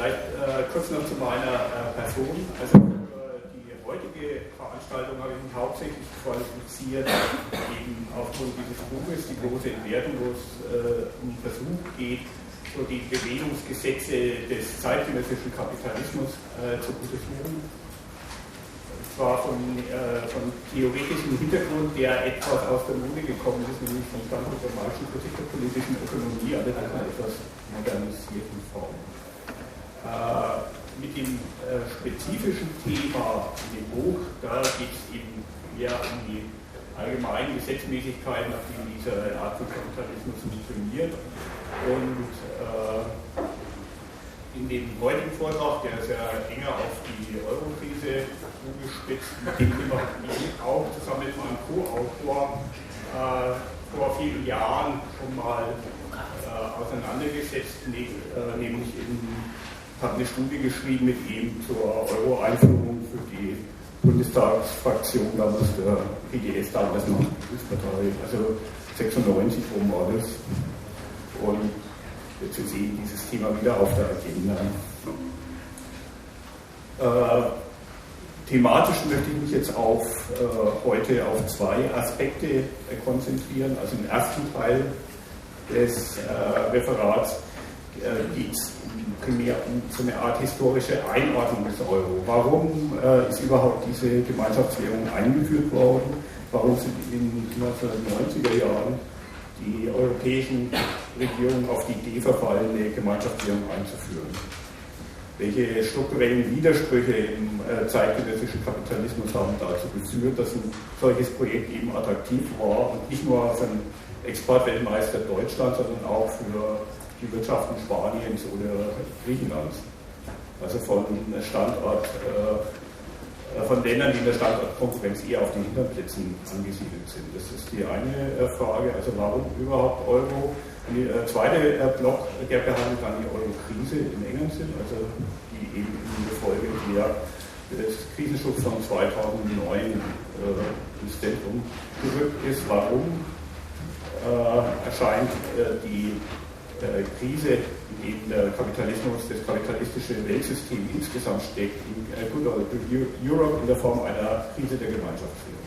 Vielleicht kurz noch zu meiner Person. Also die heutige Veranstaltung habe ich mich hauptsächlich qualifiziert, eben aufgrund dieses Buches, die große Entwertung, wo es um den Versuch geht, so die Bewegungsgesetze des zeitgenössischen Kapitalismus zu untersuchen. Und zwar von theoretischem Hintergrund, der etwas aus der Mode gekommen ist, nämlich von Frankfurt der Marxischen Kritik der politischen Ökonomie, allerdings in einer etwas modernisierten Form. Mit dem spezifischen Thema in dem Buch, da geht es eben mehr um die allgemeinen Gesetzmäßigkeiten, nach denen diese Art von Kapitalismus funktioniert. Und in dem heutigen Vortrag, der ist ja enger auf die Euro-Krise zugespitzt, mit dem ich auch zusammen mit meinem Co-Autor vor vielen Jahren schon mal auseinandergesetzt, nämlich habe eine Studie geschrieben mit ihm zur Euro-Einführung für die Bundestagsfraktion damals der PDS, damals noch Partei, also 96 rum war das. Und jetzt zu sehen, dieses Thema wieder auf der Agenda. Thematisch möchte ich mich jetzt heute auf zwei Aspekte konzentrieren. Also im ersten Teil des Referats geht es primär um so eine Art historische Einordnung des Euro. Warum ist überhaupt diese Gemeinschaftswährung eingeführt worden? Warum sind in den 1990er Jahren die europäischen Regierungen auf die Idee verfallen, eine Gemeinschaftswährung einzuführen? Welche strukturellen Widersprüche im zeitgenössischen Kapitalismus haben dazu geführt, dass ein solches Projekt eben attraktiv war und nicht nur für den Exportweltmeister Deutschland, sondern auch für die Wirtschaften Spaniens oder Griechenlands. Also von Ländern, die in der Standortkonkurrenz eher auf den Hinterplätzen angesiedelt sind. Das ist die eine Frage, also warum überhaupt Euro? Und der zweite Block, der behandelt dann die Euro-Krise im engeren Sinn, also die eben in der Folge des Krisenschutz von 2009 ins Zentrum gerückt ist. Warum erscheint die Krise, in der Kapitalismus, das kapitalistische Weltsystem insgesamt steckt, in Good Old Europe in der Form einer Krise der Gemeinschaftswährung?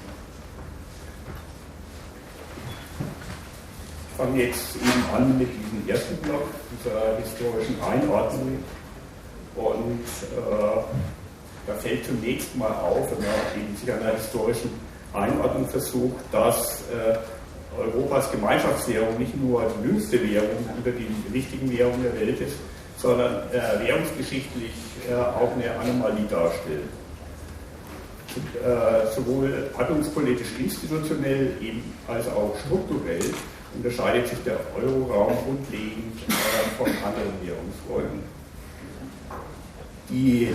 Ich fange jetzt eben an mit diesem ersten Block, dieser historischen Einordnung. Und da fällt zunächst mal auf, wenn man eben sich an einer historischen Einordnung versucht, dass Europas Gemeinschaftswährung nicht nur die jüngste Währung unter den wichtigen Währungen der Welt ist, sondern währungsgeschichtlich auch eine Anomalie darstellt. Sowohl handlungspolitisch institutionell eben als auch strukturell unterscheidet sich der Euroraum grundlegend von anderen Währungsräumen. Die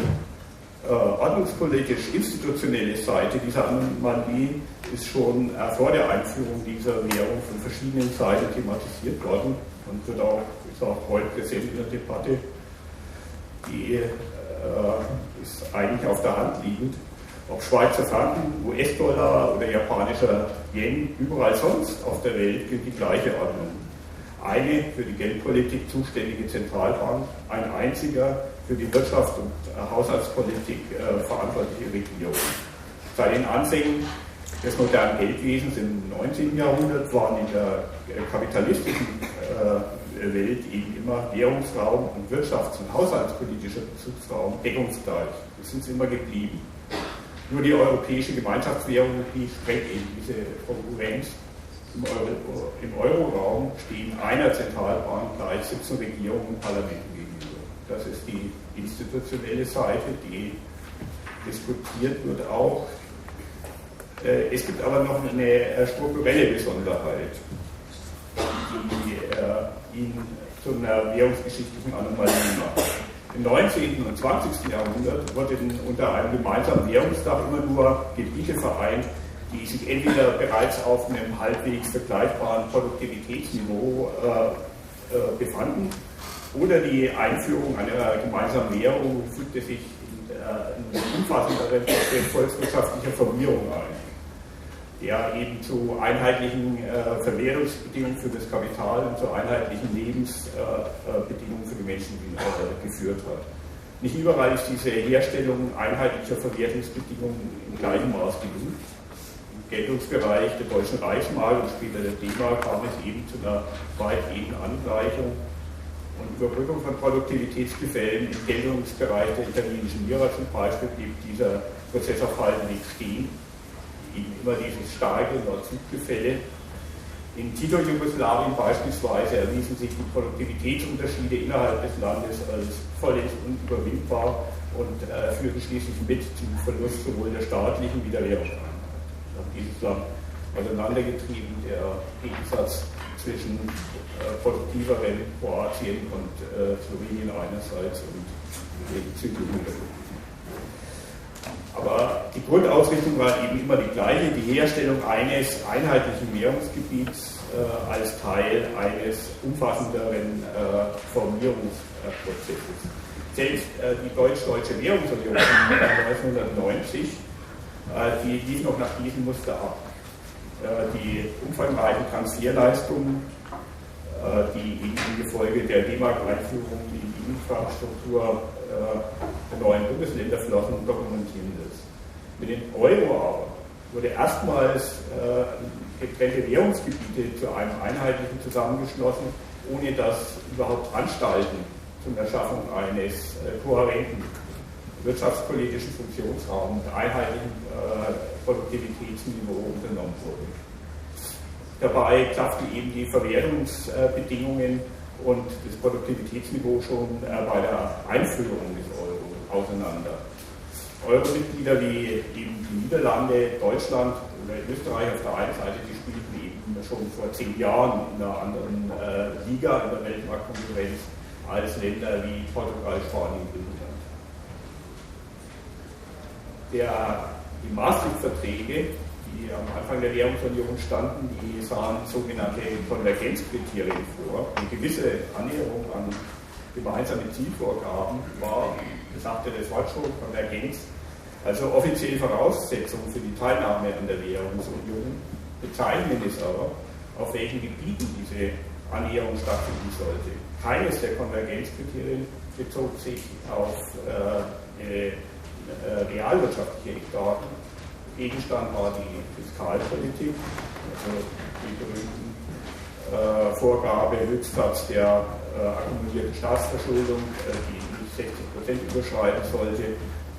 ordnungspolitisch-institutionelle Seite dieser Anomalie ist schon vor der Einführung dieser Währung von verschiedenen Seiten thematisiert worden und ist auch heute präsent in der Debatte. Die ist eigentlich auf der Hand liegend. Ob Schweizer Franken, US-Dollar oder japanischer Yen, überall sonst auf der Welt gilt die gleiche Ordnung. Eine für die Geldpolitik zuständige Zentralbank, ein einziger für die Wirtschaft und Haushaltspolitik verantwortliche Regierung. Seit den Anfängen des modernen Geldwesens im 19. Jahrhundert waren in der kapitalistischen Welt eben immer Währungsraum und Wirtschafts- und haushaltspolitischer Bezugsraum deckungsgleich. Das sind sie immer geblieben. Nur die europäische Gemeinschaftswährung, die sprengt eben diese Konkurrenz. Im Euroraum stehen einer Zentralbank gleich 17 Regierungen und Parlamenten gegenüber. Das ist die institutionelle Seite, die diskutiert wird auch. Es gibt aber noch eine strukturelle Besonderheit, die ihn zu einer währungsgeschichtlichen Anomalie macht. Im 19. und 20. Jahrhundert wurden unter einem gemeinsamen Währungsdach immer nur Gebiete vereint, die sich entweder bereits auf einem halbwegs vergleichbaren Produktivitätsniveau befanden, oder die Einführung einer gemeinsamen Währung fügte sich in umfassenderen volkswirtschaftlicher Formierung ein, der eben zu einheitlichen Verwertungsbedingungen für das Kapital und zu einheitlichen Lebensbedingungen für die Menschen geführt hat. Nicht überall ist diese Herstellung einheitlicher Verwertungsbedingungen im gleichen Maß gelungen. Im Geltungsbereich der Deutschen Reichsmark und später der D-Mark kam es eben zu einer weitgehenden Angleichung und Überbrückung von Produktivitätsgefällen. Im Geltungsbereich der italienischen Lira zum Beispiel blieb dieser Prozess auf halbem Weg stehen. Eben immer dieses starke Nord-Süd-Gefälle. In Tito-Jugoslawien beispielsweise erwiesen sich die Produktivitätsunterschiede innerhalb des Landes als vollends unüberwindbar und führten schließlich mit zum Verlust sowohl der staatlichen wie der Währungseinheit. Dieses Land auseinandergetrieben, der Gegensatz zwischen produktiveren Kroatien und Slowenien einerseits und den südlichen. Aber die Grundausrichtung war eben immer die gleiche, die Herstellung eines einheitlichen Währungsgebiets als Teil eines umfassenderen Formierungsprozesses. Selbst die deutsch-deutsche Währungsunion 1990, die lief noch nach diesem Muster ab. Die umfangreichen Transferleistungen, die im Gefolge der D-Mark-Einführung in die Infrastruktur der neuen Bundesländer flossen, dokumentieren das. Mit dem Euro aber wurde erstmals getrennte Währungsgebiete zu einem einheitlichen zusammengeschlossen, ohne dass überhaupt Anstalten zur Erschaffung eines kohärenten wirtschaftspolitischen Funktionsraums mit einheitlichem Produktivitätsniveau unternommen wurde. Dabei klafften eben die Verwertungsbedingungen und das Produktivitätsniveau schon bei der Einführung des Euro auseinander. Euro-Mitglieder wie eben die Niederlande, Deutschland oder Österreich auf der einen Seite, die spielten eben schon vor 10 Jahren in einer anderen Liga in der Weltmarktkonkurrenz als Länder wie Portugal, Spanien und Griechenland. Die Maastricht-Verträge, die am Anfang der Währungsunion standen, die sahen sogenannte Konvergenzkriterien vor. Eine gewisse Annäherung an gemeinsame Zielvorgaben war, sagte das Wort schon, Konvergenz, also offizielle Voraussetzung für die Teilnahme an der Währungsunion. Bezeichnend ist aber, auf welchen Gebieten diese Annäherung stattfinden sollte. Keines der Konvergenzkriterien bezog sich auf realwirtschaftliche Eckdaten. Gegenstand war die Fiskalpolitik, also die berühmten Vorgabe, Höchstsatz der akkumulierten Staatsverschuldung, die nicht 60% überschreiten sollte,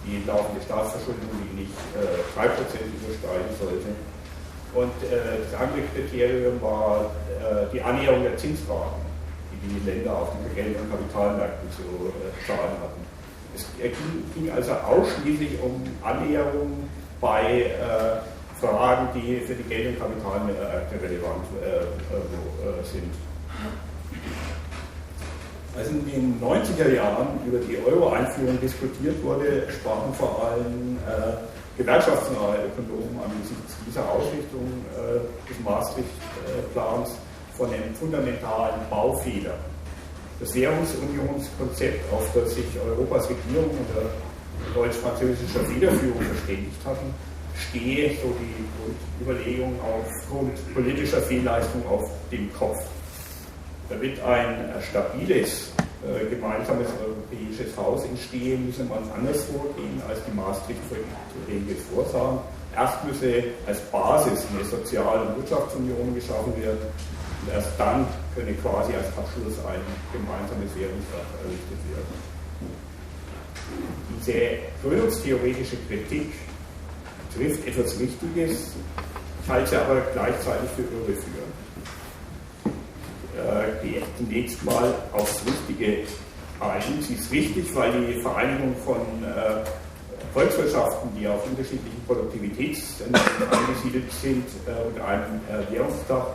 die laufende Staatsverschuldung, die nicht 3% überschreiten sollte. Und das andere Kriterium war die Annäherung der Zinsraten, die die Länder auf den Geld- und Kapitalmärkten zu zahlen hatten. Es ging also ausschließlich um Annäherung bei Fragen, die für die Geld- und Kapitalmärkte relevant sind. Als in den 90er Jahren über die Euro-Einführung diskutiert wurde, sprachen vor allem gewerkschaftsnahe Ökonomen angesichts dieser Ausrichtung des Maastricht-Plans von einem fundamentalen Baufehler. Das Währungsunionskonzept, auf das sich Europas Regierung unter deutsch-französischer Federführung verständigt hatten, stehe, so die Überlegung, aufgrund politischer Fehlleistung auf dem Kopf. Damit ein stabiles, gemeinsames europäisches Haus entstehen, müsse man anders vorgehen, als die Maastricht-Verträge es vorsahen. Erst müsse als Basis eine Sozial- und Wirtschaftsunion geschaffen werden und erst dann könne quasi als Abschluss ein gemeinsames Währungsrecht errichtet werden. Diese gründungstheoretische Kritik trifft etwas Wichtiges, ich halte sie aber gleichzeitig für irreführend. Gehe zunächst mal aufs Wichtige ein. Sie ist wichtig, weil die Vereinigung von Volkswirtschaften, die auf unterschiedlichen Produktivitätsniveaus angesiedelt sind, unter einem Währungstag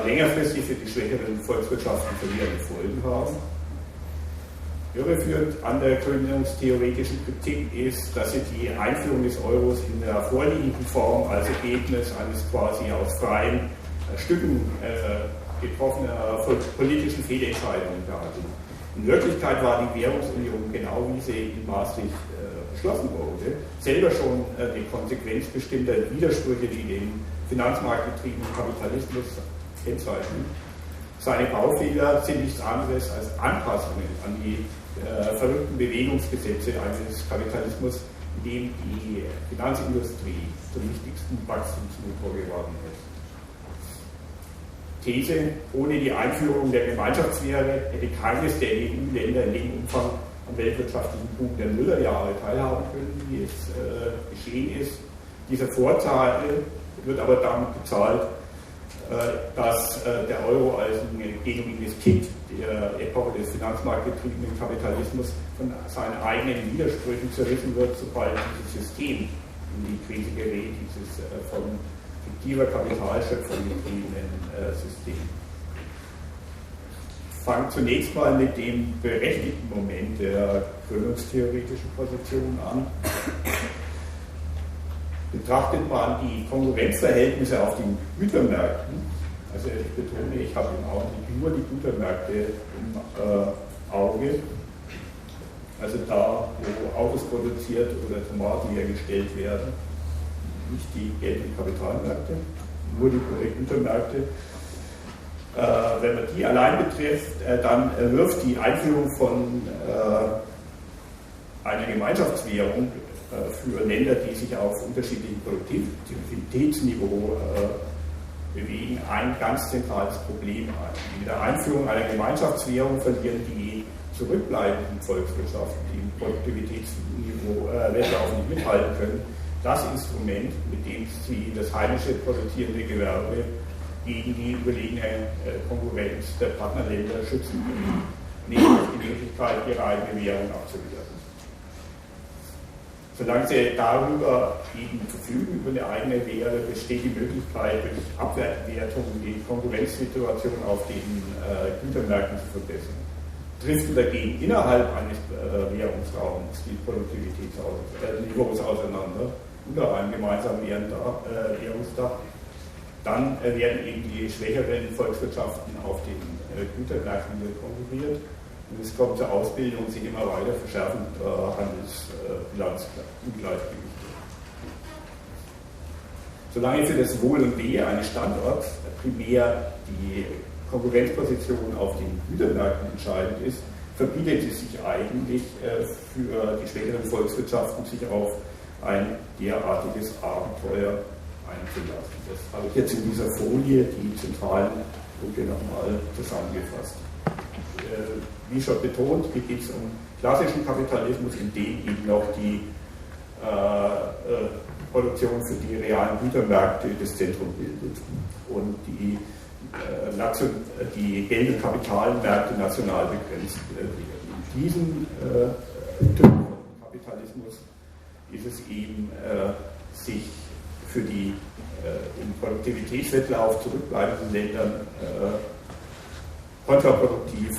längerfristig für die schwächeren Volkswirtschaften verheerende Folgen haben. Irreführend an der gründungstheoretischen Kritik ist, dass sie die Einführung des Euros in der vorliegenden Form als Ergebnis eines quasi aus freien Stücken getroffener politischen Fehlentscheidungen darstellt. In Wirklichkeit war die Währungsunion, genau wie sie in Maastricht beschlossen wurde, selber schon die Konsequenz bestimmter Widersprüche, die den finanzmarktgetriebenen Kapitalismus kennzeichnen. Seine Baufehler sind nichts anderes als Anpassungen an die verrückten Bewegungsgesetze eines Kapitalismus, in dem die Finanzindustrie zum wichtigsten Wachstumsmotor geworden ist. These: Ohne die Einführung der Gemeinschaftswährung hätte keines der EU-Länder in dem Umfang am weltwirtschaftlichen Boom der Nullerjahre teilhaben können, wie es geschehen ist. Dieser Vorteil wird aber damit bezahlt, dass der Euro als ein genuines Kind der Epoche des finanzmarktgetriebenen Kapitalismus von seinen eigenen Widersprüchen zerrissen wird, sobald dieses System in die Krise gerät, dieses von fiktiver Kapitalschöpfung getriebenen System. Ich fange zunächst mal mit dem berechtigten Moment der gründungstheoretischen Position an. Betrachtet man die Konkurrenzverhältnisse auf den Gütermärkten, also ich betone, ich habe im Augenblick nur die Gütermärkte im Auge, also da, wo Autos produziert oder Tomaten hergestellt werden, nicht die Geld- und Kapitalmärkte, nur die Gütermärkte. Wenn man die allein betrifft, dann wirft die Einführung von einer Gemeinschaftswährung für Länder, die sich auf unterschiedlichem Produktivitätsniveau bewegen, ein ganz zentrales Problem ein. Mit der Einführung einer Gemeinschaftswährung verlieren die zurückbleibenden Volkswirtschaften, die im Produktivitätsniveau Wettlauf nicht mithalten können, das Instrument, mit dem sie das heimische produzierende Gewerbe gegen die überlegene Konkurrenz der Partnerländer schützen können, nämlich die Möglichkeit, ihre eigene Währung abzuwerten. Solange sie darüber eben verfügen, über eine eigene Währung, besteht die Möglichkeit, durch Abwertung die Konkurrenzsituation auf den Gütermärkten zu verbessern. Driften dagegen innerhalb eines Währungsraums die Produktivitätsniveaus auseinander, unter einem gemeinsamen Währungsdach, dann werden eben die schwächeren Volkswirtschaften auf den Gütermärkten konkurriert. Und es kommt zur Ausbildung sich immer weiter verschärfender Handelsbilanzungleichgewichte. Solange für das Wohl und Wehe eines Standorts primär die Konkurrenzposition auf den Gütermärkten entscheidend ist, verbietet es sich eigentlich für die schwächeren Volkswirtschaften, sich auf ein derartiges Abenteuer einzulassen. Das habe ich jetzt in dieser Folie die zentralen Punkte nochmal zusammengefasst. Wie schon betont, hier geht es um klassischen Kapitalismus, in dem eben noch die Produktion für die realen Gütermärkte das Zentrum bildet und die Geld- und Kapitalmärkte national begrenzt werden. In diesem Typ von Kapitalismus ist es eben, sich für die im Produktivitätswettlauf zurückbleibenden Ländern kontraproduktiv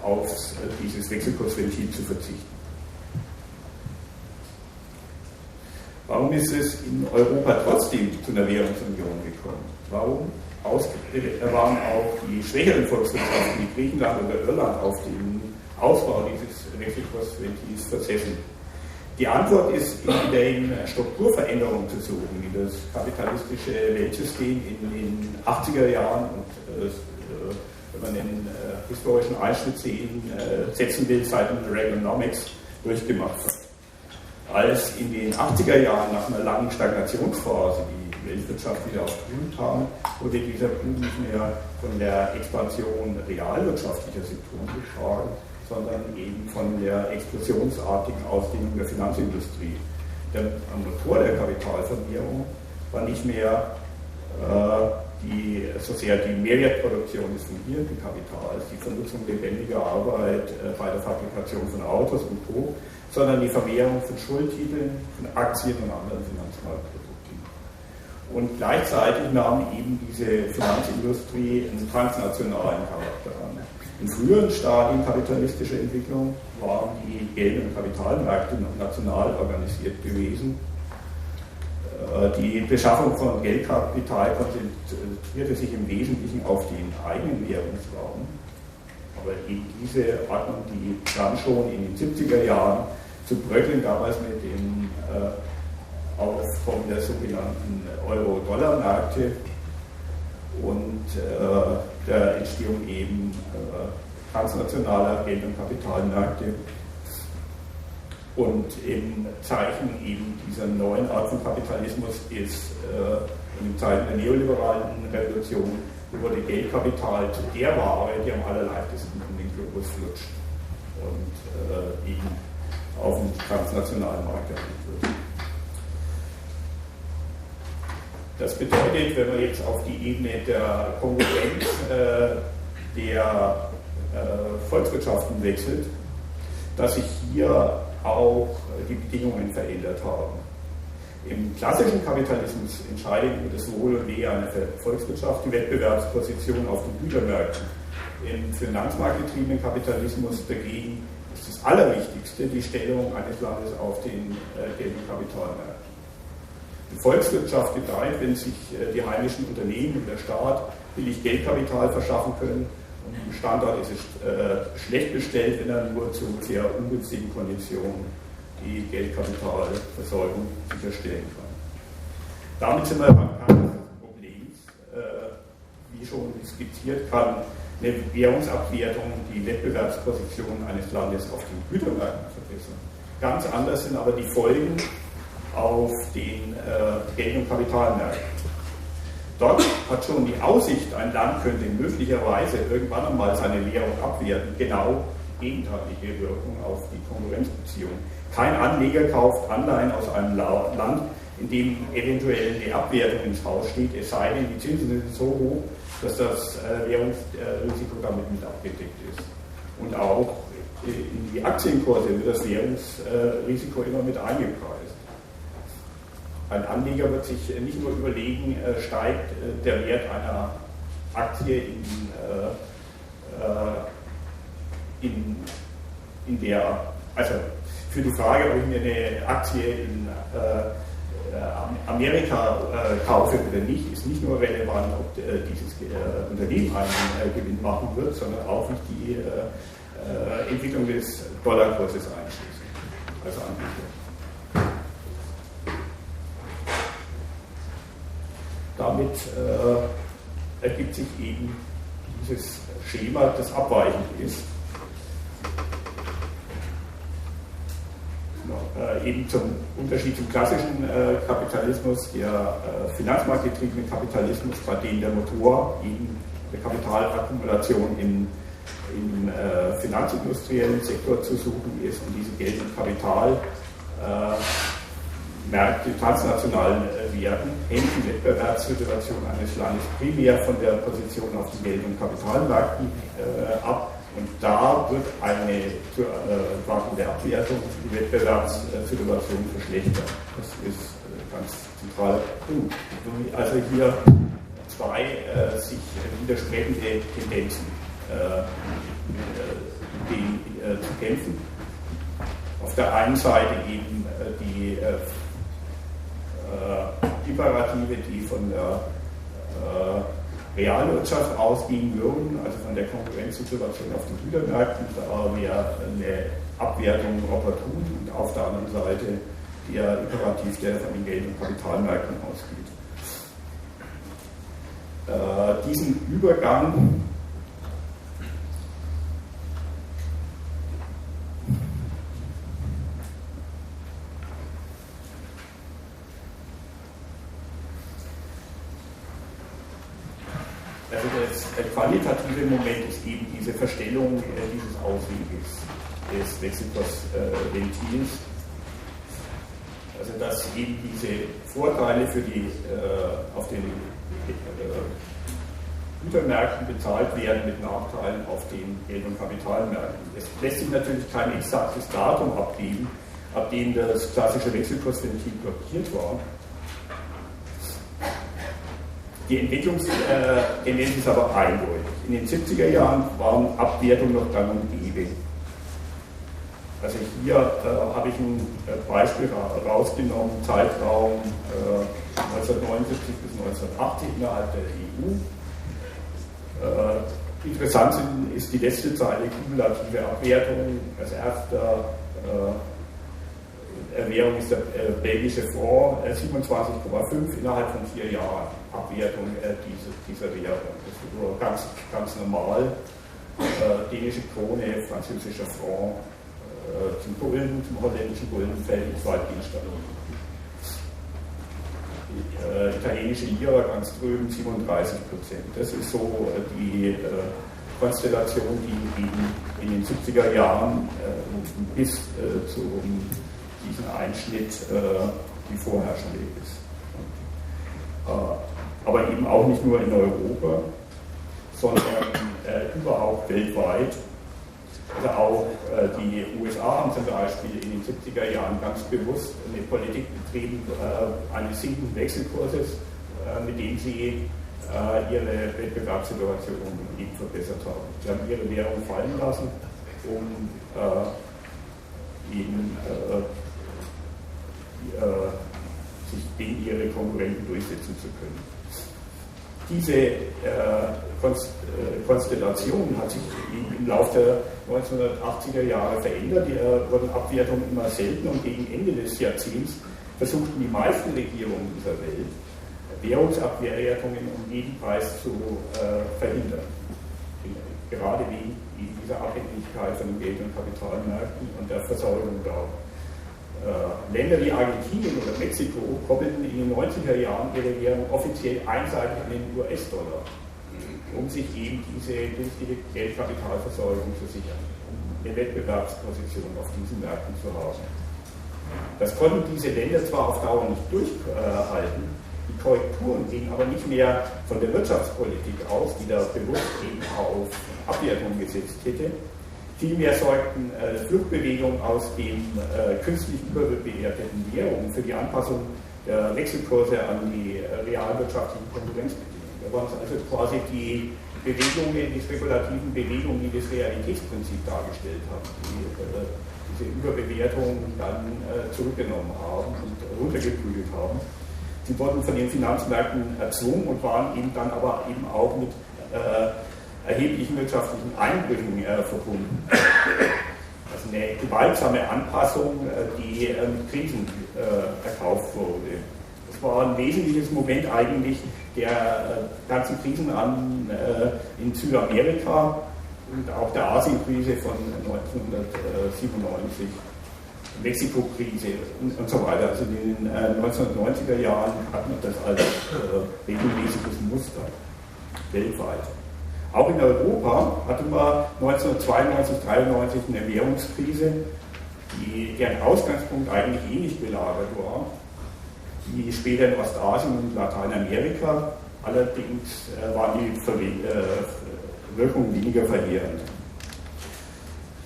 auf dieses Wechselkursventil zu verzichten. Warum ist es in Europa trotzdem zu einer Währungsunion gekommen? Warum waren auch die schwächeren Volkswirtschaften wie Griechenland oder Irland auf den Ausbau dieses Wechselkursventils versessen? Die Antwort ist in der Strukturveränderung zu suchen, die das kapitalistische Weltsystem in den 80er Jahren und wenn man den historischen Einschnitt setzen will, seit dem Reaganomics durchgemacht hat. Als in den 80er Jahren nach einer langen Stagnationsphase die Weltwirtschaft wieder auf Grün kam, wurde dieser Boom nicht mehr von der Expansion realwirtschaftlicher Sektoren getragen, sondern eben von der explosionsartigen Ausdehnung der Finanzindustrie. Der Motor der Kapitalvermehrung war nicht mehr so sehr die Mehrwertproduktion des fungierenden Kapitals, die Vernutzung lebendiger Arbeit bei der Fabrikation von Autos und Co., sondern die Vermehrung von Schuldtiteln, von Aktien und anderen Finanzmarktprodukten. Und gleichzeitig nahm eben diese Finanzindustrie einen transnationalen Charakter an. In früheren Stadien kapitalistischer Entwicklung waren die Geld- und Kapitalmärkte noch national organisiert gewesen. Die Beschaffung von Geldkapital konzentrierte sich im Wesentlichen auf den eigenen Währungsraum. Aber eben diese Ordnung, die dann schon in den 70er Jahren zu bröckeln, damals mit dem Aufkommen der sogenannten Euro-Dollar-Märkte und der Entstehung eben transnationaler Geld- und Kapitalmärkte. Und im Zeichen eben dieser neuen Art von Kapitalismus ist in den Zeiten der neoliberalen Revolution wurde Geldkapital zu der Ware, die am allerleichtesten um den Globus flutscht und eben auf dem transnationalen Markt erhöht wird. Das bedeutet, wenn man jetzt auf die Ebene der Konkurrenz der Volkswirtschaften wechselt, dass sich hier auch die Bedingungen verändert haben. Im klassischen Kapitalismus entscheidet über das Wohl und Wehe einer Volkswirtschaft die Wettbewerbsposition auf den Gütermärkten. Im finanzmarktgetriebenen Kapitalismus dagegen ist das Allerwichtigste die Stellung eines Landes auf den Geld- und Kapitalmärkten. Die Volkswirtschaft gedeiht, wenn sich die heimischen Unternehmen und der Staat billig Geldkapital verschaffen können. Und im Standort ist es schlecht bestellt, wenn er nur zu sehr ungünstigen Konditionen die Geldkapitalversorgung sicherstellen kann. Damit sind wir beim Kern des Problems. Wie schon skizziert, kann eine Währungsabwertung die Wettbewerbsposition eines Landes auf den Gütermärkten verbessern. Ganz anders sind aber die Folgen auf den Geld- und Kapitalmärkten. Dort hat schon die Aussicht, ein Land könnte möglicherweise irgendwann einmal seine Währung abwerten, genau gegenteilige Wirkung auf die Konkurrenzbeziehung. Kein Anleger kauft Anleihen aus einem Land, in dem eventuell eine Abwertung ins Haus steht, es sei denn, die Zinsen sind so hoch, dass das Währungsrisiko damit mit abgedeckt ist. Und auch in die Aktienkurse wird das Währungsrisiko immer mit eingepreist. Ein Anleger wird sich nicht nur überlegen, steigt der Wert einer Aktie in der, also für die Frage, ob ich mir eine Aktie in Amerika kaufe oder nicht, ist nicht nur relevant, ob dieses Unternehmen einen Gewinn machen wird, sondern auch nicht die Entwicklung des Dollarkurses einschließen, also Anleger. Damit ergibt sich eben dieses Schema, das abweichend ist. Eben zum Unterschied zum klassischen Kapitalismus, der finanzmarktgetriebene Kapitalismus, bei dem der Motor eben der Kapitalakkumulation im finanzindustriellen Sektor zu suchen ist und diese Geld- und Kapitalmärkte transnational werden, hängt die Wettbewerbssituation eines Landes primär von der Position auf den Geld- und Kapitalmärkten ab. Und da wird eine schwankende Abwertung die Wettbewerbssituation verschlechtert. Das ist ganz zentraler Punkt. Also hier zwei sich widersprechende Tendenzen zu kämpfen. Auf der einen Seite eben die Imperative, die von der Realwirtschaft ausgehen würden, also von der Konkurrenzsituation auf den Gütermärkten, da wäre eine Abwertung opportun und auf der anderen Seite der Imperativ, der von den Geld- und Kapitalmärkten ausgeht. Diesen Übergang der qualitative Moment ist eben diese Verstellung dieses Ausweges des Wechselkursventils. Also dass eben diese Vorteile für die auf den Gütermärkten bezahlt werden mit Nachteilen auf den Geld- und Kapitalmärkten. Es lässt sich natürlich kein exaktes Datum abgeben, ab dem das klassische Wechselkursventil blockiert war. Die Entwicklungstendenz ist aber eindeutig. In den 70er Jahren waren Abwertungen noch gang und gäbe. Also hier habe ich ein Beispiel rausgenommen, Zeitraum 1979 bis 1980 innerhalb der EU. Interessant ist die letzte Zeile, kumulative Abwertung als erster Währung ist der belgische Franc, 27,5 innerhalb von 4 Jahren Abwertung dieser Währung. Das ist nur ganz normal. Dänische Krone, französischer Franc, zum Gulden, zum holländischen Gulden fällt im Zweitgegenstand. Italienische Lira ganz drüben 37%. Das ist so die Konstellation, die in den 70er Jahren bis zu diesen Einschnitt die vorherrschende ist. Aber eben auch nicht nur in Europa, sondern überhaupt weltweit. Also auch die USA haben zum Beispiel in den 70er Jahren ganz bewusst eine Politik betrieben eines sinkenden Wechselkurses, mit dem sie ihre Wettbewerbssituation eben verbessert haben. Sie haben ihre Währung fallen lassen, um eben sich gegen ihre Konkurrenten durchsetzen zu können. Diese Konstellation hat sich im Laufe der 1980er Jahre verändert. Die wurden Abwertungen immer seltener und gegen Ende des Jahrzehnts versuchten die meisten Regierungen dieser Welt, Währungsabwertungen um jeden Preis zu verhindern. Gerade wegen dieser Abhängigkeit von den Geld- und Kapitalmärkten und der Versorgung da. Länder wie Argentinien oder Mexiko koppelten in den 90er Jahren ihre Währung offiziell einseitig an den US-Dollar, um sich eben diese günstige Geldkapitalversorgung zu sichern, um eine Wettbewerbsposition auf diesen Märkten zu haben. Das konnten diese Länder zwar auf Dauer nicht durchhalten, die Korrekturen gingen aber nicht mehr von der Wirtschaftspolitik aus, die da bewusst eben auf Abwertung gesetzt hätte. Vielmehr sorgten Fluchtbewegungen aus den künstlich überbewerteten Währungen für die Anpassung der Wechselkurse an die realwirtschaftlichen Konkurrenzbedingungen. Da waren es also quasi die Bewegungen, die spekulativen Bewegungen, die das Realitätsprinzip dargestellt haben, die diese Überbewertung dann zurückgenommen haben und runtergekühlt haben. Sie wurden von den Finanzmärkten erzwungen und waren eben dann aber eben auch mit erheblichen wirtschaftlichen Einbrüchen verbunden. Also eine gewaltsame Anpassung, die mit Krisen erkauft wurde. Das war ein wesentliches Moment eigentlich der ganzen Krisen in Südamerika und auch der Asienkrise von 1997, Mexiko-Krise und so weiter. Also in den 1990er Jahren hat man das als regelmäßiges Muster weltweit. Auch in Europa hatten wir 1992, 1993 eine Währungskrise, deren Ausgangspunkt eigentlich ähnlich gelagert war, wie später in Ostasien und Lateinamerika. Allerdings waren die Wirkungen weniger verheerend.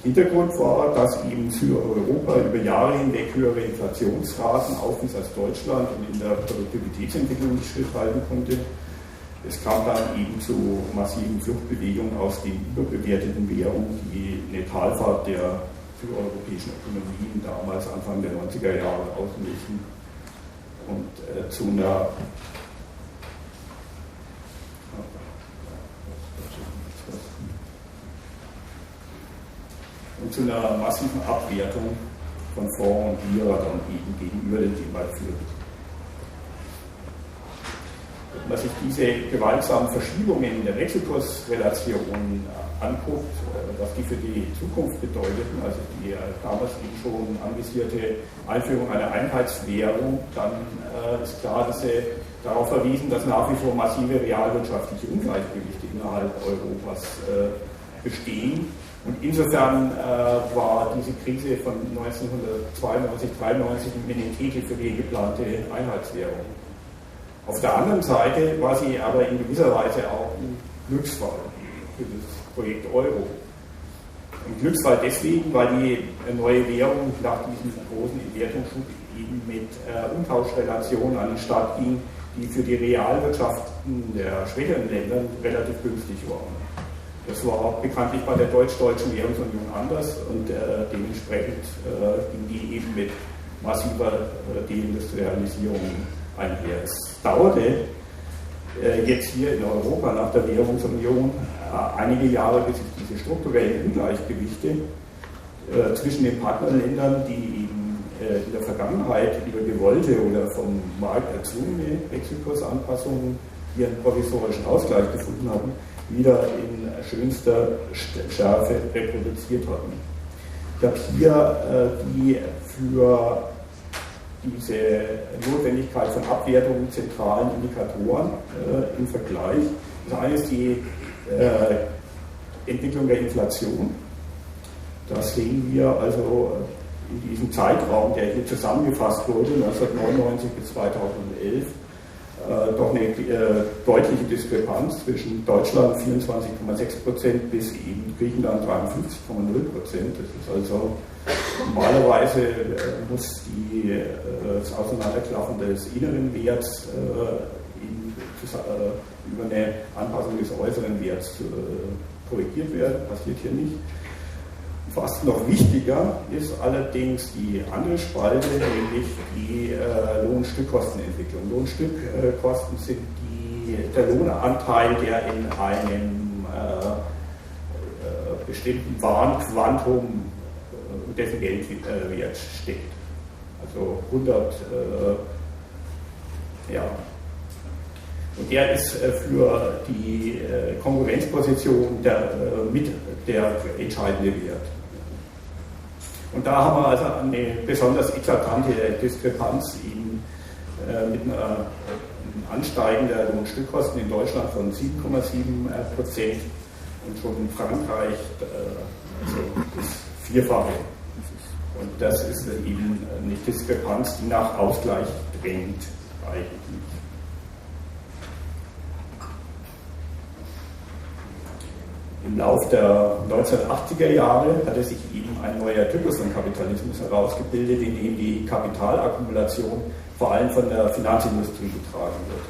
Hintergrund war, dass eben Südeuropa über Jahre hinweg höhere Inflationsraten aufwies als Deutschland und in der Produktivitätsentwicklung nicht Schritt halten konnte. Es kam dann eben zu massiven Fluchtbewegungen aus den überbewerteten Währungen, die eine Talfahrt der südeuropäischen Ökonomien damals Anfang der 90er Jahre auslösten und zu einer massiven Abwertung von Franc und Lira dann eben gegenüber den D-Mark führte. Wenn man sich diese gewaltsamen Verschiebungen in der Wechselkursrelation anguckt, was die für die Zukunft bedeuteten, also die damals eben schon anvisierte Einführung einer Einheitswährung, dann ist klar, dass sie darauf verwiesen, dass nach wie vor massive realwirtschaftliche Ungleichgewichte innerhalb Europas bestehen. Und insofern war diese Krise von 1992, 1993 ein Menetekel für die geplante Einheitswährung. Auf der anderen Seite war sie aber in gewisser Weise auch ein Glücksfall für das Projekt Euro. Ein Glücksfall deswegen, weil die neue Währung nach diesem großen Entwertungsschub eben mit Umtauschrelationen an den Start ging, die für die Realwirtschaften der schwächeren Länder relativ günstig waren. Das war auch bekanntlich bei der Deutsch-Deutschen Währungsunion anders und dementsprechend ging die eben mit massiver Deindustrialisierung einher. Es dauerte jetzt hier in Europa nach der Währungsunion einige Jahre, bis sich diese strukturellen Ungleichgewichte zwischen den Partnerländern, die eben in der Vergangenheit über gewollte oder vom Markt erzwungene Wechselkursanpassungen ihren provisorischen Ausgleich gefunden hatten, wieder in schönster Schärfe reproduziert hatten. Ich habe hier die für diese Notwendigkeit von Abwertungen zentralen Indikatoren im Vergleich. Das eine ist die Entwicklung der Inflation. Da sehen wir also in diesem Zeitraum, der hier zusammengefasst wurde, 1999 bis 2011, doch eine deutliche Diskrepanz zwischen Deutschland 24,6% bis eben Griechenland 53,0%. Das ist also normalerweise muss das Auseinanderklaffen des inneren Werts über eine Anpassung des äußeren Werts korrigiert werden, passiert hier nicht. Fast noch wichtiger ist allerdings die andere Spalte, nämlich die Lohnstückkostenentwicklung. Lohnstückkosten sind der Lohnanteil, der in einem bestimmten Warenquantum dessen Geldwert steckt. Also 100, ja. Und der ist für die Konkurrenzposition mit der entscheidende Wert. Und da haben wir also eine besonders eklatante Diskrepanz mit einem Ansteigen der Lohnstückkosten in Deutschland von 7,7% und schon in Frankreich also das Vierfache. Und das ist eben eine Diskrepanz, die nach Ausgleich drängt eigentlich. Im Laufe der 1980er Jahre hatte sich eben ein neuer Typus von Kapitalismus herausgebildet, in dem die Kapitalakkumulation vor allem von der Finanzindustrie getragen wird.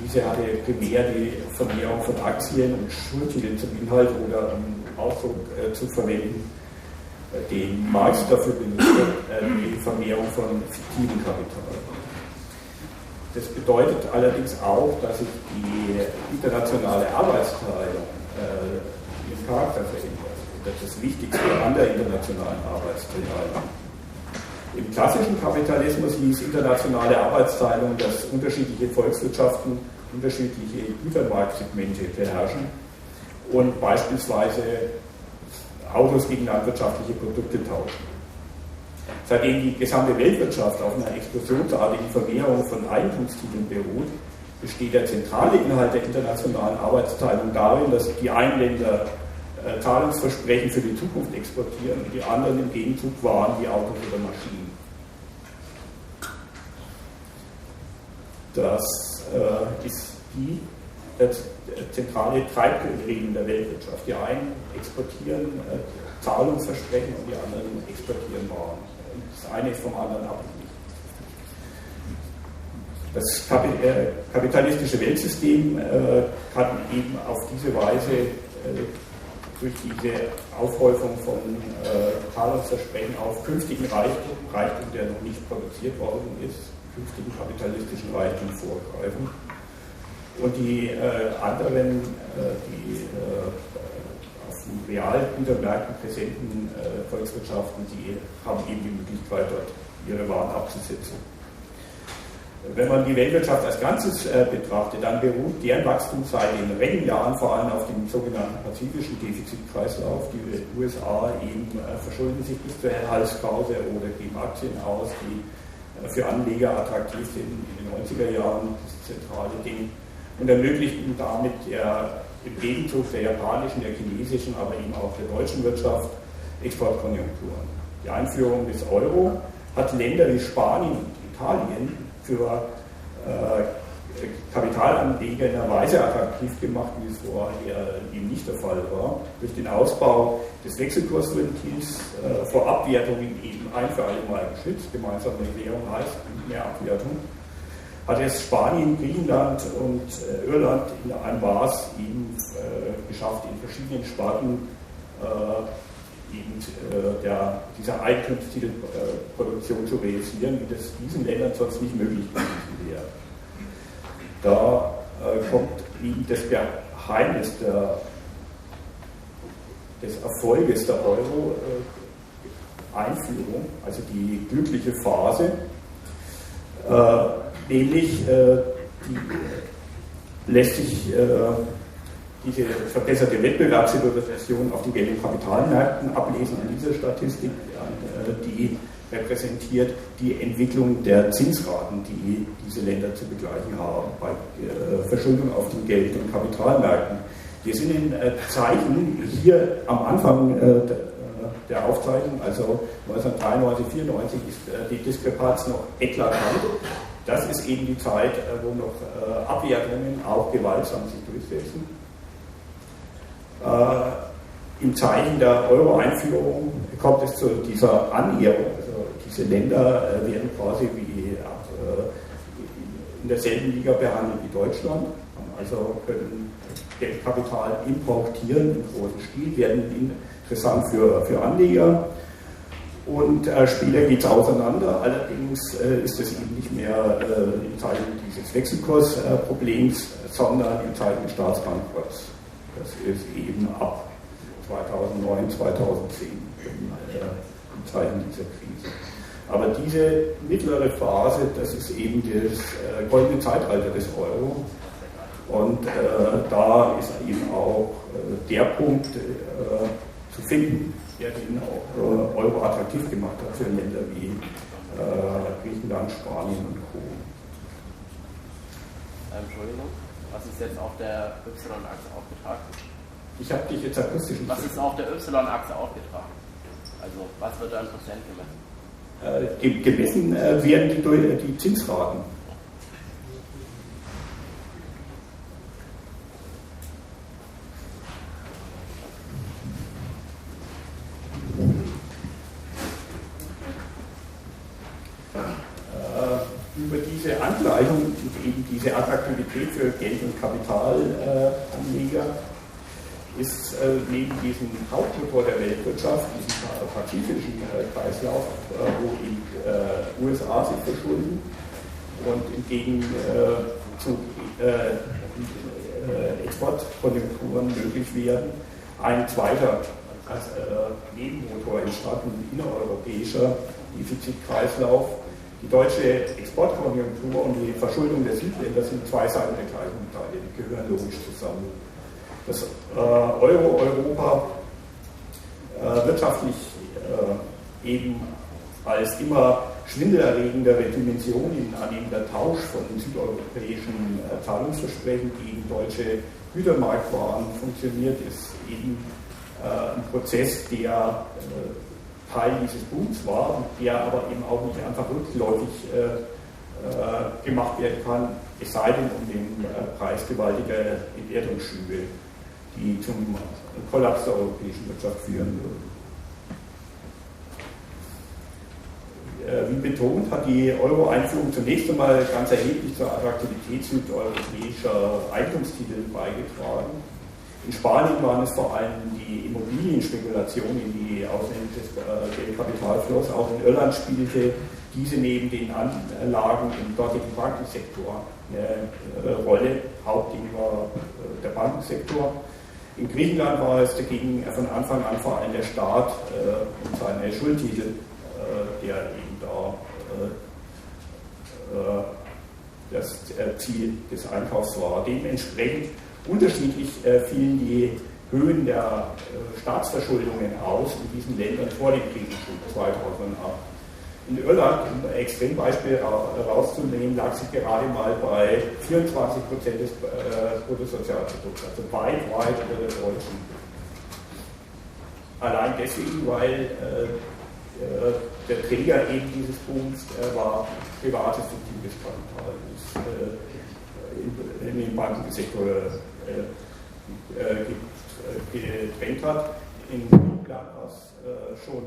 Diese hatte primär die Vermehrung von Aktien und Schuldtiteln zum Inhalt oder um Ausdruck zu verwenden, den Marx dafür benutzt, die Vermehrung von fiktivem Kapital. Das bedeutet allerdings auch, dass sich die internationale Arbeitsteilung ihren Charakter verändert. Das ist das Wichtigste an der internationalen Arbeitsteilung. Im klassischen Kapitalismus hieß internationale Arbeitsteilung, dass unterschiedliche Volkswirtschaften unterschiedliche Gütermarktsegmente beherrschen und beispielsweise Autos gegen landwirtschaftliche Produkte tauschen. Seitdem die gesamte Weltwirtschaft auf einer explosionsartigen Vermehrung von Eigentumstiteln beruht, besteht der zentrale Inhalt der internationalen Arbeitsteilung darin, dass die einen Länder Zahlungsversprechen für die Zukunft exportieren und die anderen im Gegenzug Waren wie Autos oder Maschinen. Das ist der zentrale Treibgewinn der Weltwirtschaft. Die einen exportieren Zahlungsversprechen und die anderen exportieren Waren. Das eine ist vom anderen abhängig. Das kapitalistische Weltsystem kann eben auf diese Weise durch diese Aufhäufung von Zahlungsversprechen auf künftigen Reichtum, der noch nicht produziert worden ist, künftigen kapitalistischen Reichtum vorgreifen. Und die anderen, die auf den Realgütermärkten präsenten Volkswirtschaften, die haben eben die Möglichkeit, dort ihre Waren abzusetzen. Wenn man die Weltwirtschaft als Ganzes betrachtet, dann beruht deren Wachstum seit den Reagan-Jahren vor allem auf dem sogenannten pazifischen Defizitkreislauf. Die USA eben verschulden sich bis zur Halskrause oder geben Aktien aus, die für Anleger attraktiv sind in den 90er Jahren, das zentrale Ding, und ermöglichten damit im Gegenzug der japanischen, der chinesischen, aber eben auch der deutschen Wirtschaft Exportkonjunkturen. Die Einführung des Euro hat Länder wie Spanien und Italien für Kapitalanleger in einer Weise attraktiv gemacht, wie es vorher eben nicht der Fall war. Durch den Ausbau des Wechselkursventils vor Abwertungen eben ein für alle Mal geschützt, gemeinsame Währung heißt mehr Abwertung, hat es Spanien, Griechenland und Irland in einem Maß eben geschafft, in verschiedenen Sparten dieser Eigentumstitelproduktion zu realisieren, wie das diesen Ländern sonst nicht möglich gewesen wäre. Da kommt eben das Geheimnis des Erfolges der Euro Einführung, also die glückliche Phase, nämlich lässt sich diese verbesserte Wettbewerbssituation auf den Geld- und Kapitalmärkten ablesen an dieser Statistik, die repräsentiert die Entwicklung der Zinsraten, die diese Länder zu begleichen haben bei Verschuldung auf den Geld- und Kapitalmärkten. Wir sind in Zeichen hier am Anfang der Aufzeichnung, also 1993, 1994 ist die Diskrepanz noch eklatant. Das ist eben die Zeit, wo noch Abwertungen auch gewaltsam sich durchsetzen. Im Zeichen der Euro-Einführung kommt es zu dieser Annäherung. Also diese Länder werden quasi wie in derselben Liga behandelt wie Deutschland, also können Geldkapital importieren im großen Stil, werden interessant für Anleger. Und später geht es auseinander, allerdings ist es eben nicht mehr im Zeichen dieses Wechselkursproblems, sondern im Zeichen des Staatsbankrotts. Das ist eben ab 2009, 2010 im Zeichen dieser Krise. Aber diese mittlere Phase, das ist eben das goldene Zeitalter des Euro. Und da ist eben auch der Punkt zu finden, der den Euro attraktiv gemacht hat für Länder wie Griechenland, Spanien und Co. Entschuldigung, was ist jetzt auf der Y-Achse aufgetragen? Ich habe dich jetzt akustisch nicht. Was ist auf der Y-Achse aufgetragen? Also, was wird da in Prozent gemessen? Gemessen werden die Zinsraten. Über diese Angleichung und eben diese Attraktivität für Geld- und Kapitalanleger ist neben diesem Hauptmotor der Weltwirtschaft, diesem pazifischen Kreislauf, wo die USA sich verschulden und im Gegenzug Exportkonjunkturen möglich werden, ein zweiter Nebenmotor entstanden, ein innereuropäischer Defizitkreislauf. Die deutsche Exportkonjunktur und die Verschuldung der Südländer sind zwei Seiten der gleichen Medaille, die gehören logisch zusammen. Das Europa wirtschaftlich eben als immer schwindelerregendere Dimension in annehmender Tausch von südeuropäischen Zahlungsversprechen gegen deutsche Gütermarktwaren funktioniert, ist eben ein Prozess, der Teil dieses Booms war, der aber eben auch nicht einfach rückläufig gemacht werden kann, es sei denn um den Preis gewaltiger Entwertungsschübe, die zum Kollaps der europäischen Wirtschaft führen würden. Wie betont, hat die Euro-Einführung zunächst einmal ganz erheblich zur Attraktivität südeuropäischer Eigentumstitel beigetragen. In Spanien waren es vor allem die Immobilienspekulation in die ausländisches Geldkapital floss. Auch in Irland spielte diese neben den Anlagen im dortigen Bankensektor eine Rolle. Hauptding war der Bankensektor. In Griechenland war es dagegen von Anfang an vor allem der Staat und seine Schuldtitel, der eben da das Ziel des Einkaufs war. Dementsprechend unterschiedlich fielen die Höhen der Staatsverschuldungen aus in diesen Ländern vor dem Krisenschub 2008. In Irland, um ein Extrembeispiel rauszunehmen, lag sie gerade mal bei 24% des Bruttosozialprodukts, also weit über der deutschen. Allein deswegen, weil der Träger eben dieses Booms war privates fiktives Kapital, das in den Bankensektor gedrängt hat. In Griechenland war es schon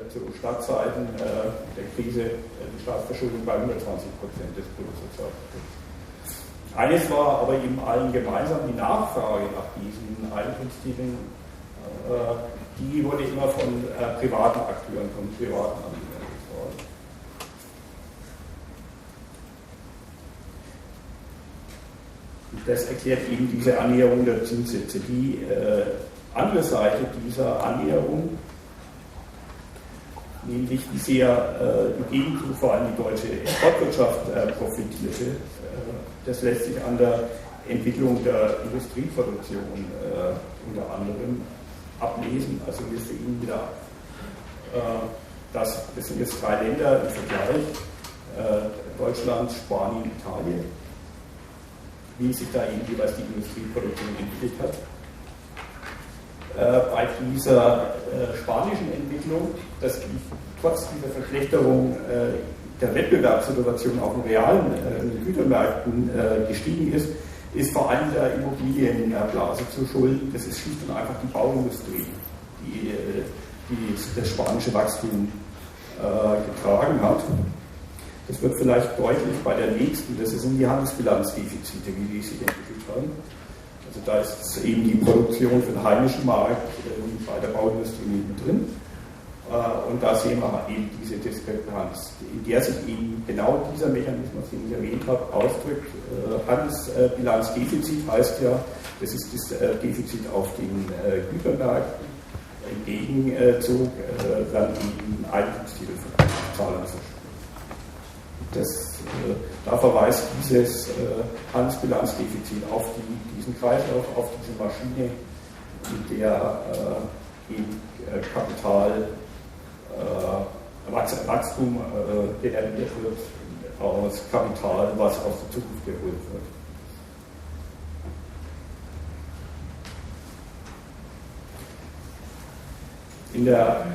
zu Startzeiten der Krise die Staatsverschuldung bei 120% des Bruttosozialprodukts. Eines war aber eben allen gemeinsam, die Nachfrage nach diesen Eigentumstiteln, die wurde immer von privaten Akteuren, von privaten Anbietern getragen. Das erklärt eben diese Annäherung der Zinssätze. Die andere Seite dieser Annäherung nämlich wie sehr im Gegenzug vor allem die deutsche Exportwirtschaft profitierte. Das lässt sich an der Entwicklung der Industrieproduktion unter anderem ablesen. Also wir sehen wieder, das sind jetzt 3 Länder im Vergleich, Deutschland, Spanien, Italien, wie sich da eben jeweils die Industrieproduktion entwickelt hat. Bei dieser spanischen Entwicklung, dass trotz dieser Verschlechterung der Wettbewerbssituation auf den realen Gütermärkten gestiegen ist vor allem der Immobilienblase zu schulden. Das ist schlicht und einfach die Bauindustrie, die das spanische Wachstum getragen hat. Das wird vielleicht deutlich bei der nächsten, das sind die Handelsbilanzdefizite, wie die sich entwickelt haben. Also da ist eben die Produktion für den heimischen Markt bei der Bauindustrie mittendrin. Und da sehen wir eben diese Diskrepanz, in der sich eben genau dieser Mechanismus, den ich erwähnt habe, ausdrückt. Handelsbilanzdefizit heißt ja, das ist das Defizit auf den Gütermärkten, im Gegenzug dann eben Eigentumstitel von Zahlern. Da verweist dieses Handelsbilanzdefizit auf diesen Kreislauf, auf diese Maschine, in der eben Wachstum generiert wird aus Kapital, was aus der Zukunft geholt wird. In der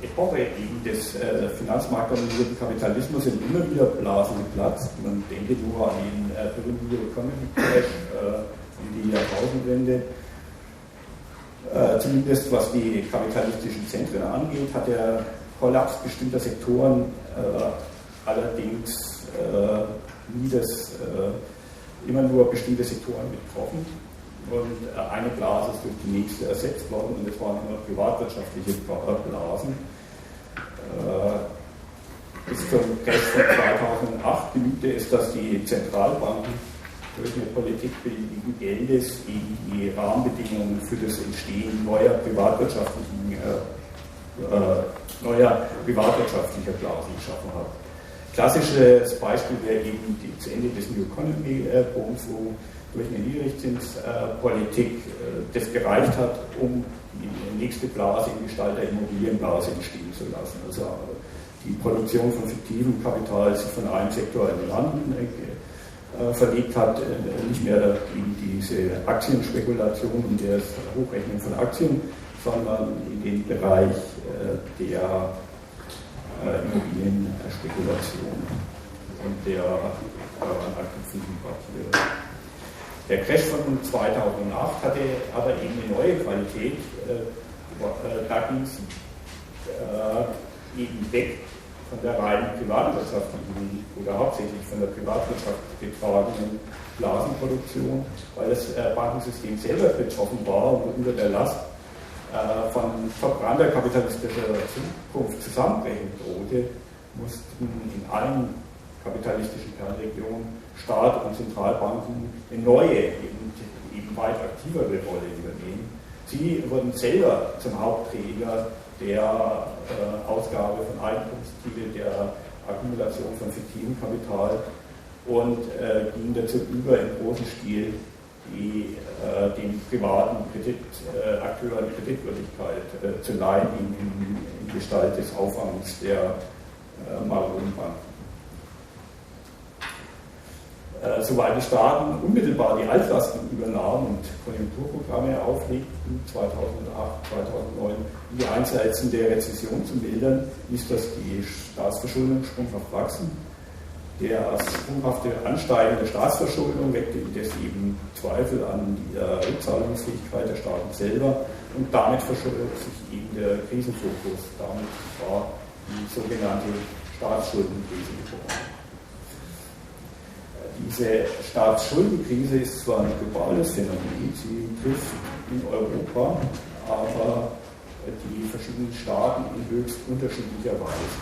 Epoche eben des finanzmarktorientierten Kapitalismus sind immer wieder Blasen geplatzt. Man denke nur an den berühmten Economy Crash um die Jahrtausendwende. Zumindest was die kapitalistischen Zentren angeht, hat der Kollaps bestimmter Sektoren allerdings immer nur bestimmte Sektoren betroffen. Und eine Blase ist durch die nächste ersetzt worden und es waren immer privatwirtschaftliche Blasen. Bis zum Crash von 2008 genügte es, dass die Zentralbanken durch eine Politik billigen Geldes eben die Rahmenbedingungen für das Entstehen neuer privatwirtschaftlicher Blasen geschaffen haben. Klassisches Beispiel wäre eben das Ende des New Economy Booms, wo durch eine Niedrigzinspolitik das gereicht hat, um die nächste Blase in Gestalt der Immobilienblase entstehen zu lassen. Also die Produktion von fiktivem Kapital sich von einem Sektor in den anderen verlegt hat, nicht mehr in diese Aktienspekulation und das Hochrechnen von Aktien, sondern in den Bereich der Immobilienspekulation und der aktiven Papiere. Der Crash von 2008 hatte aber eben eine neue Qualität. Da ging es eben weg von der reinen privatwirtschaftlichen oder hauptsächlich von der Privatwirtschaft getragenen Blasenproduktion, weil das Bankensystem selber betroffen war und unter der Last von verbrannter kapitalistischer Zukunft zusammenbrechen drohte, mussten in allen kapitalistischen Kernregionen Staat und Zentralbanken eine neue, eben weit aktivere Rolle übernehmen. Sie wurden selber zum Hauptträger der Ausgabe von Eigentumstiteln, der Akkumulation von fiktivem Kapital und gingen dazu über, im großen Stil den privaten Kreditakteuren Kreditwürdigkeit zu leihen in Gestalt des Auffangs der Marodenbanken. Soweit die Staaten unmittelbar die Altlasten übernahmen und Konjunkturprogramme auflegten, 2008, 2009, um die Einsetzen der Rezession zu mildern, ließ das die Staatsverschuldung sprunghaft wachsen. Der sprunghafte Ansteigen der Staatsverschuldung weckte indes eben Zweifel an die Rückzahlungsfähigkeit der Staaten selber und damit verschuldete sich eben der Krisenfokus. Damit war die sogenannte Staatsschuldenkrise geboren. Diese Staatsschuldenkrise ist zwar ein globales Phänomen, sie trifft in Europa, aber die verschiedenen Staaten in höchst unterschiedlicher Weise.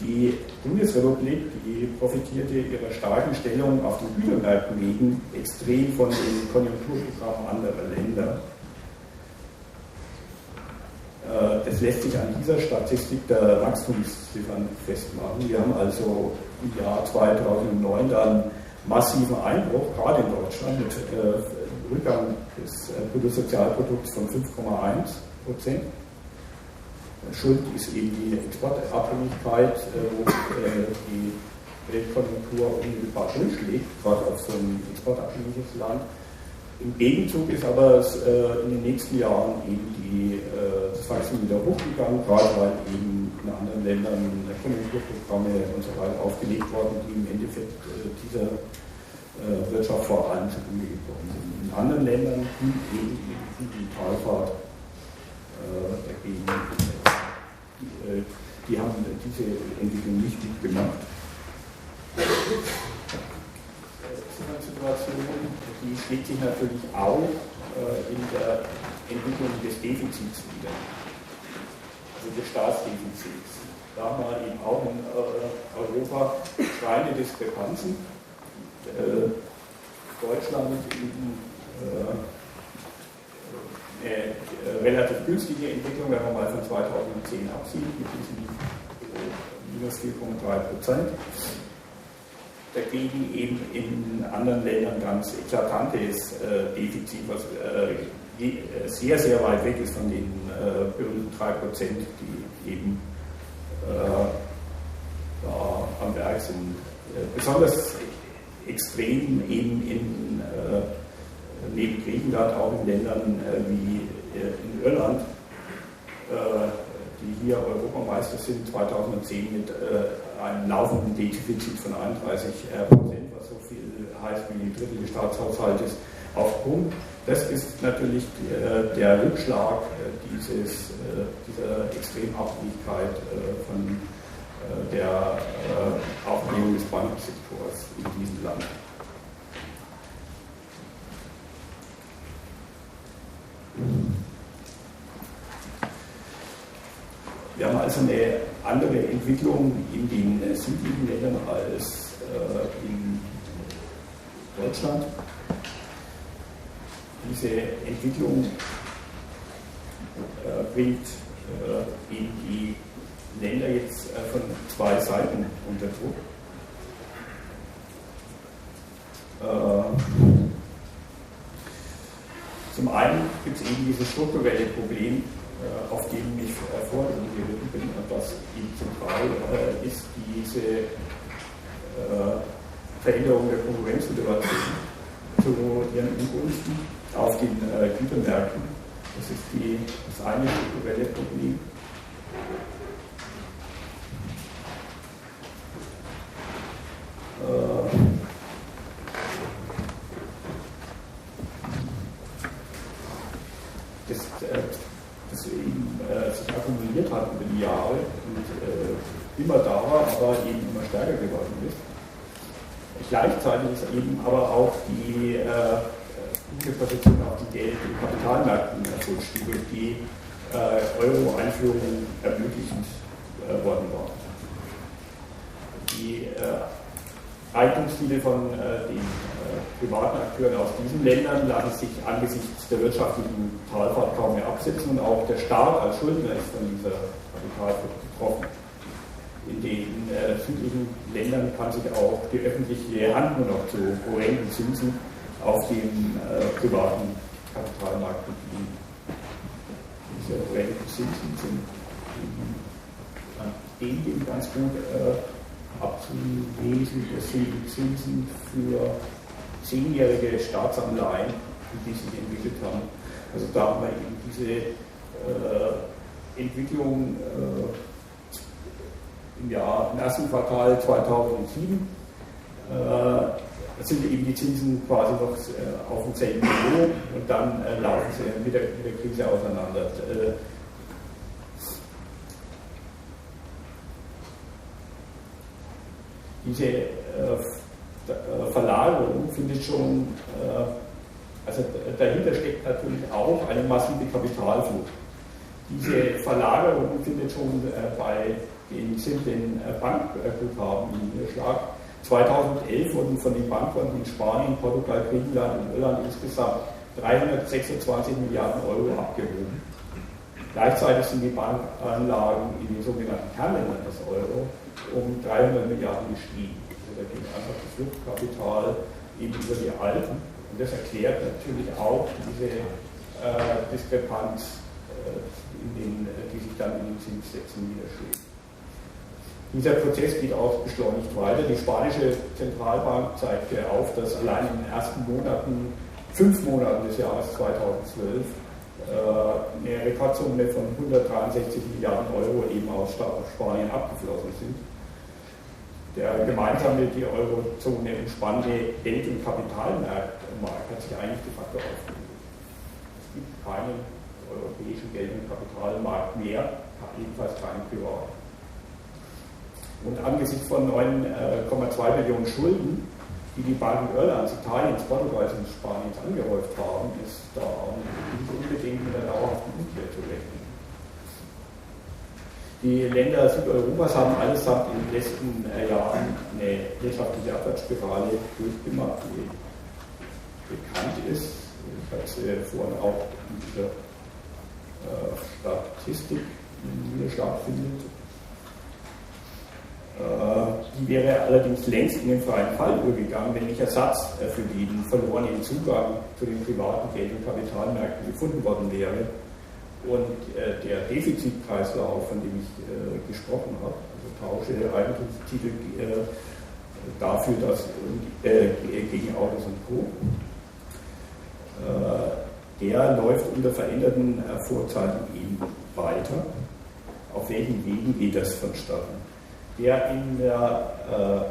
Die Bundesrepublik, die profitierte ihrer starken Stellung auf den Gütermärkten wegen extrem von den Konjunkturprogrammen anderer Länder. Das lässt sich an dieser Statistik der Wachstumsziffern festmachen. Wir haben also im Jahr 2009 dann massiven Einbruch, gerade in Deutschland, mit Rückgang des Bruttosozialprodukts von 5,1%. Schuld ist eben die Exportabhängigkeit, wo die Weltkonjunktur unmittelbar durchschlägt, gerade auf so ein exportabhängiges Land. Im Gegenzug ist aber in den nächsten Jahren eben das Wachstum wieder hochgegangen, gerade weil eben in anderen Ländern Konjunkturprogramme und so weiter aufgelegt worden, die im Endeffekt dieser Wirtschaft vor allem zugrunde gekommen sind. In anderen Ländern eben die Talfahrt dagegen, die haben diese Entwicklung nicht mitgemacht. Situation, die schlägt sich natürlich auch in der Entwicklung des Defizits wieder, also des Staatsdefizits. Da haben wir eben auch in Europa kleine Diskrepanzen. Deutschland eben eine relativ günstige Entwicklung, wenn man mal von 2010 absieht, mit diesen minus 4,3%. Dagegen eben in anderen Ländern ganz eklatantes Defizit, was sehr, sehr weit weg ist von den berühmten 3%, die eben da am Werk sind. Besonders extrem eben neben Griechenland auch in Ländern wie in Irland, die hier Europameister sind, 2010 mit einem laufenden Defizit von 31%, was so viel heißt wie ein Drittel des Staatshaushaltes auf Pump. Das ist natürlich der Rückschlag dieser Extremabhängigkeit von der Aufbringung des Bankensektors in diesem Land. Wir haben also eine andere Entwicklung in den südlichen Ländern als in Deutschland. Diese Entwicklung bringt eben die Länder jetzt von zwei Seiten unter Druck. Zum einen gibt es eben dieses strukturelle Problem, auf dem ich vorhin geritten bin, und was eben zentral ist, diese Veränderung der Konkurrenzsituation zu ihren Ungunsten auf den Gütermärkten. Das ist das eine strukturelle Problem. Das eben sich akkumuliert hat über die Jahre und immer da war, aber eben immer stärker geworden ist. Gleichzeitig ist eben aber auch die gute Position auf die Geld- und Kapitalmärkten erfolgt, die durch die Euro-Einführung ermöglicht worden war. Die Eigentumsziele von den privaten Akteuren aus diesen Ländern lassen sich angesichts der wirtschaftlichen Talfahrt kaum mehr absetzen, und auch der Staat als Schuldner ist von dieser Kapitalflucht betroffen. In den südlichen Ländern kann sich auch die öffentliche Hand nur noch zu horrenden Zinsen auf dem privaten Kapitalmarkt bedienen. Diese horrenden Zinsen sind dem ganz gut abzulesen. Das sind die Zinsen für 10-jährige Staatsanleihen, die sich entwickelt haben. Also da haben wir eben diese Entwicklung im ersten Quartal 2007. Sind eben die Zinsen quasi noch auf demselben Niveau, und dann laufen sie mit der Krise auseinander. Diese Verlagerung findet schon, also dahinter steckt natürlich auch eine massive Kapitalflucht. Diese Verlagerung findet schon bei den simplen Bankguthaben Niederschlag. 2011 wurden von den Bankkonten in Spanien, Portugal, Griechenland und Irland insgesamt 326 Milliarden Euro abgehoben. Gleichzeitig sind die Bankanlagen in den sogenannten Kernländern des Euro um 300 Milliarden gestiegen. Also da geht einfach das Fluchtkapital eben über die Alpen. Und das erklärt natürlich auch diese Diskrepanz, die sich dann in den Zinssätzen niederschlägt. Dieser Prozess geht auch beschleunigt weiter. Die spanische Zentralbank zeigte auf, dass allein in den ersten 5 Monaten des Jahres 2012 eine Rekordsumme von 163 Milliarden Euro eben aus Spanien abgeflossen sind. Der gemeinsame, die Eurozone umspannende Geld- und Kapitalmarkt hat sich eigentlich de facto aufgelöst. Es gibt keinen europäischen Geld- und Kapitalmarkt mehr, jedenfalls keinen privaten. Und angesichts von 9,2 Billionen Schulden, die die Banken Irlands, Italiens, Portugals und Spaniens angehäuft haben, ist da nicht unbedingt mit einer dauerhaften Umkehr zu rechnen. Die Länder Südeuropas haben allesamt in den letzten Jahren eine wirtschaftliche Abwärtsspirale durchgemacht, die bekannt ist. Ich habe es vorhin auch in dieser Statistik Niederschlag findet. Die wäre allerdings längst in den freien Fall übergegangen, wenn nicht Ersatz für den verlorenen Zugang zu den privaten Geld- und Kapitalmärkten gefunden worden wäre. Und der Defizitkreislauf, von dem ich gesprochen habe, also Tausche, Eigentumstitel dafür, dass gegen Autos und Co., der läuft unter veränderten Vorzeichen eben weiter. Auf welchen Wegen geht das vonstatten? Der in der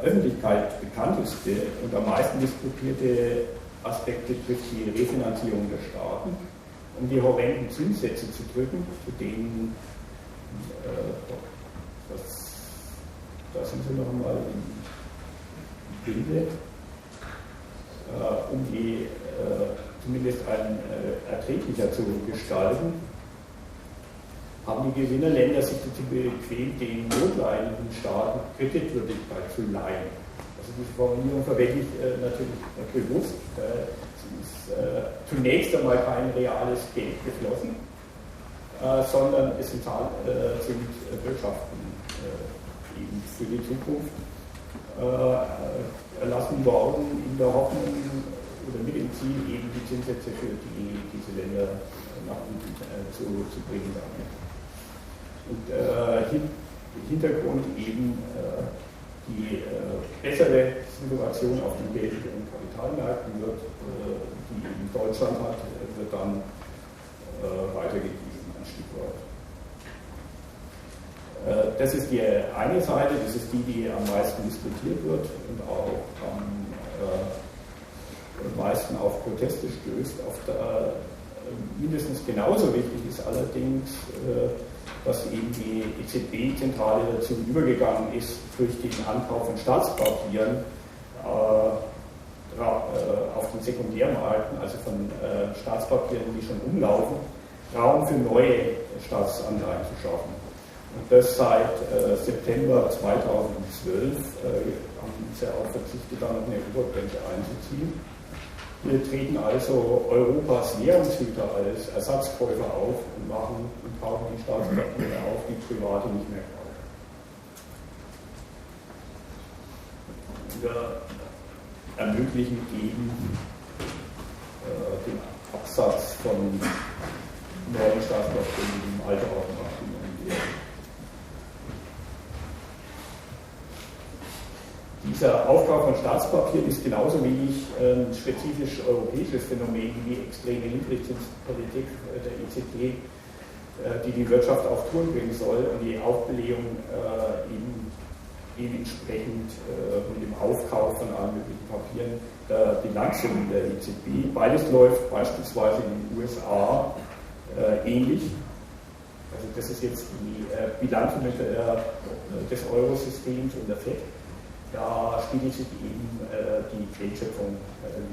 Öffentlichkeit bekannteste und am meisten diskutierte Aspekt betrifft die Refinanzierung der Staaten, um die horrenden Zinssätze zu drücken, zu denen, da sind sie noch einmal im Bilde, um die zumindest erträglicher zu gestalten, haben die Gewinnerländer sich dazu bequemt, den notleidenden Staaten Kreditwürdigkeit zu leihen. Also diese Formulierung verwende ich natürlich bewusst. Es ist zunächst einmal kein reales Geld geflossen, sondern es sind Wirtschaften eben für die Zukunft erlassen worden, in der Hoffnung oder mit dem Ziel, eben die Zinssätze für diese Länder nach unten zu bringen. Und Hintergrund eben die bessere Situation auf den Geld- und Kapitalmärkten wird, die eben Deutschland hat, wird dann weitergegeben, ein Stück weit. Das ist die eine Seite, das ist die am meisten diskutiert wird und auch am meisten auf Proteste stößt. Mindestens genauso wichtig ist allerdings, dass eben die EZB-Zentrale dazu übergegangen ist, durch den Ankauf von Staatspapieren auf den Sekundärmärkten, also von Staatspapieren, die schon umlaufen, Raum für neue Staatsanleihen zu schaffen. Und das seit September 2012 haben sie auch verzichtet, da noch eine Obergrenze einzuziehen. Wir treten also Europas Währungshüter als Ersatzkäufer auf und kaufen die Staatspapiere auf, die Private nicht mehr kaufen. Wir ermöglichen eben den Absatz von neuen Staatspapieren, die im Alter auch noch werden. Dieser Aufkauf von Staatspapieren ist genauso wenig ein spezifisch europäisches Phänomen wie die extreme Niedrigzinspolitik der EZB, die die Wirtschaft auf Touren bringen soll und die Aufbelegung eben entsprechend mit dem Aufkauf von allen möglichen Papieren der Bilanzsummen der EZB. Beides läuft beispielsweise in den USA ähnlich. Also das ist jetzt die Bilanzsumme des Eurosystems und der FED. Da spiegelt sich eben die Geldschöpfung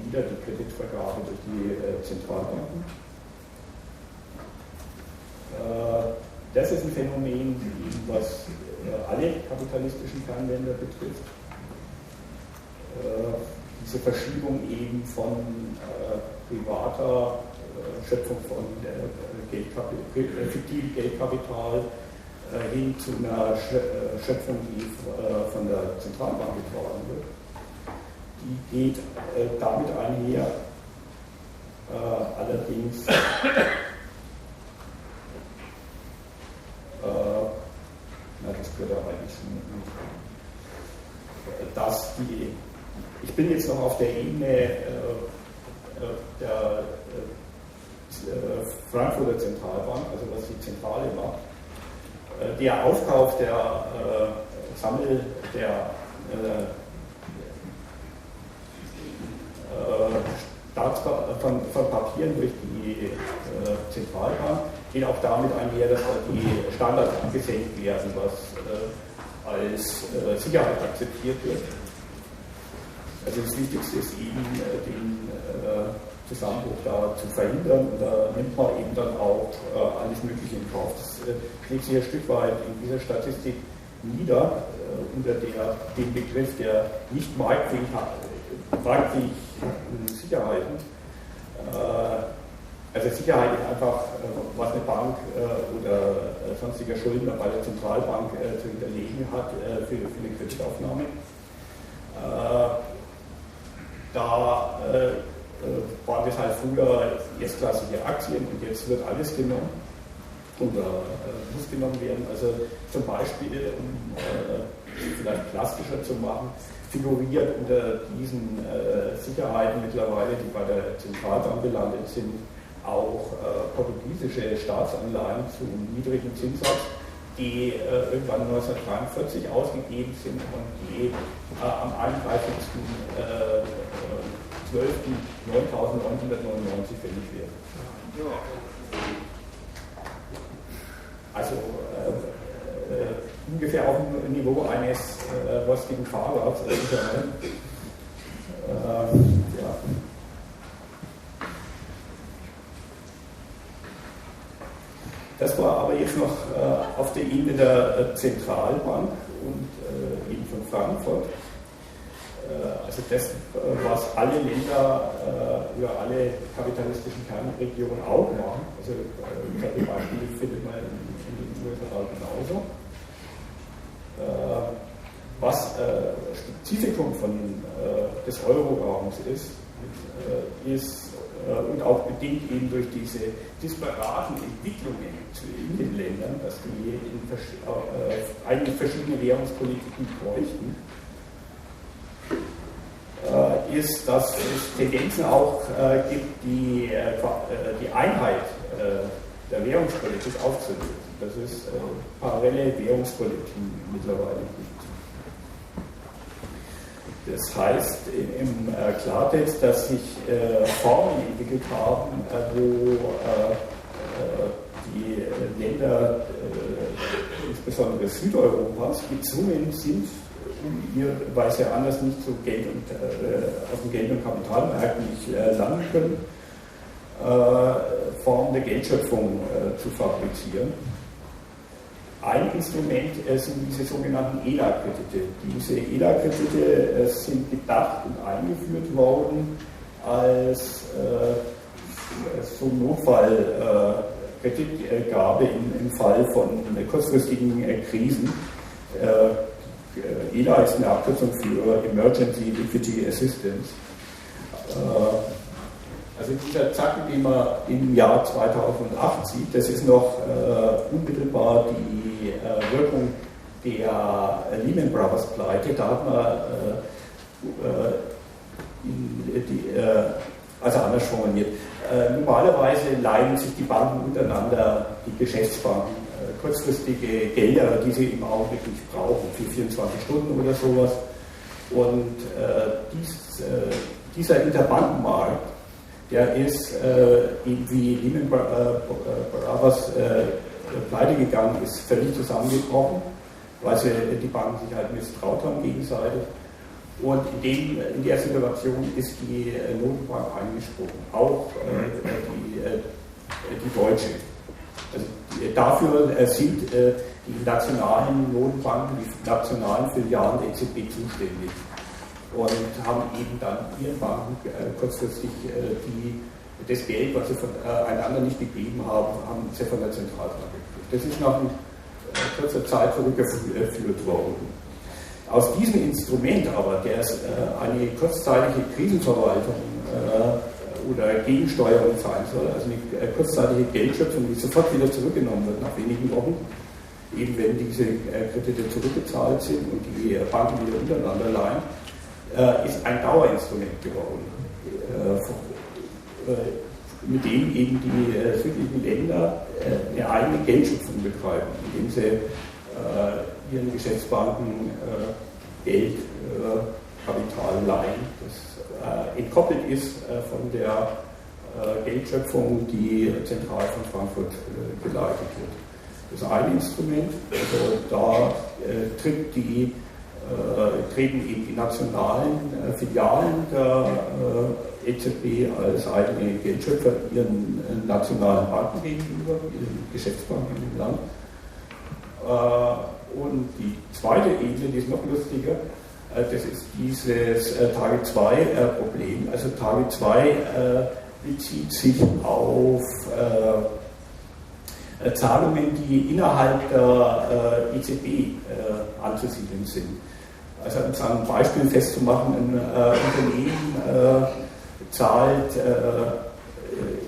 wieder, die Kreditvergabe durch die Zentralbanken. Das ist ein Phänomen, was alle kapitalistischen Kernländer betrifft. Diese Verschiebung eben von privater Schöpfung von fiktivem Geldkapital hin zu einer Schöpfung, die von der Zentralbank getragen wird. Die geht damit einher, allerdings das gehört ja eigentlich nicht. Dass ich bin jetzt noch auf der Ebene der Frankfurter Zentralbank, also was die Zentrale macht. Der Aufkauf der von Papieren durch die Zentralbank geht auch damit einher, dass die Standards abgesenkt werden, was als Sicherheit akzeptiert wird. Also das Wichtigste ist eben, den Zusammenbruch da zu verhindern, und da nimmt man eben dann auch alles Mögliche in Kauf. Das schlägt sich ein Stück weit in dieser Statistik nieder, unter dem Begriff der nicht marktfähigen Sicherheiten. Also Sicherheit ist einfach, was eine Bank oder sonstiger Schuldner bei der Zentralbank zu hinterlegen hat für eine Kreditaufnahme. Da waren das halt früher erstklassige Aktien, und jetzt wird alles genommen oder muss genommen werden. Also zum Beispiel, um vielleicht plastischer zu machen, figuriert unter diesen Sicherheiten mittlerweile, die bei der Zentralbank gelandet sind, auch portugiesische Staatsanleihen zu niedrigem Zinssatz, die irgendwann 1943 ausgegeben sind und die am 31.12. 9.999 fällig werden. Also ungefähr auf dem Niveau eines rostigen Fahrrads. Ja. Das war aber jetzt noch auf der Ebene der Zentralbank und eben von Frankfurt. Also das, was alle Länder oder alle kapitalistischen Kernregionen auch machen. Also solche Beispiele findet man in den USA genauso. Was Spezifikum des Euroraums ist und auch bedingt eben durch diese disparaten Entwicklungen in den Ländern, dass die eigentlich verschiedene Währungspolitiken bräuchten, ist, dass es Tendenzen auch gibt, die Einheit der Währungspolitik aufzulösen. Dass es parallele Währungspolitiken mittlerweile gibt. Das heißt im Klartext, dass sich Formen entwickelt haben, wo die Länder, insbesondere Südeuropas, gezwungen sind, weil sie anders nicht so Geld auf dem Geld- und Kapitalmärkten nicht landen können, Formen der Geldschöpfung zu fabrizieren. Ein Instrument sind diese sogenannten ELA-Kredite. Diese ELA-Kredite sind gedacht und eingeführt worden als so Notfallkreditgabe im Fall von kurzfristigen Krisen. ELA ist eine Abkürzung für Emergency Liquidity Assistance. Also dieser Zacken, den man im Jahr 2008 sieht, das ist noch unmittelbar die Wirkung der Lehman Brothers Pleite. Da hat man also anders formuliert. Normalerweise leihen sich die Banken untereinander, die Geschäftsbanken, kurzfristige Gelder, die sie im Augenblick nicht brauchen, für 24 Stunden oder sowas. Und dieser Interbankenmarkt, der ist eben wie Lehman Brothers pleite gegangen ist, völlig zusammengebrochen, weil die Banken sich halt misstraut haben gegenseitig. Und in der Situation ist die Notenbank eingesprungen, auch die deutsche. Also dafür sind die nationalen Notenbanken, die nationalen Filialen der EZB zuständig und haben eben dann ihren Banken kurzfristig die das Geld, was sie einander nicht gegeben haben, haben sie von der Zentralbank gekriegt. Das ist nach kurzer Zeit zurückgeführt worden. Aus diesem Instrument aber, der eine kurzzeitige Krisenverwaltung oder Gegensteuerung sein soll, also eine kurzzeitige Geldschöpfung, die sofort wieder zurückgenommen wird nach wenigen Wochen, eben wenn diese Kredite zurückgezahlt sind und die Banken wieder untereinander leihen, ist ein Dauerinstrument geworden, mit dem eben die südlichen Länder eine eigene Geldschöpfung betreiben, indem sie ihren Geschäftsbanken Geld, Kapital leihen, das entkoppelt ist von der Geldschöpfung, die zentral von Frankfurt geleitet wird. Das ist ein Instrument, also da treten eben die nationalen Filialen der EZB als eigene Geldschöpfer ihren nationalen Banken gegenüber, ihren Geschäftsbanken im Land. Und die zweite Ebene, die ist noch lustiger, das ist dieses Tage-2-Problem. Also Tage-2 bezieht sich auf Zahlungen, die innerhalb der EZB anzusiedeln sind. Also um es an einem Beispiel festzumachen, ein Unternehmen zahlt,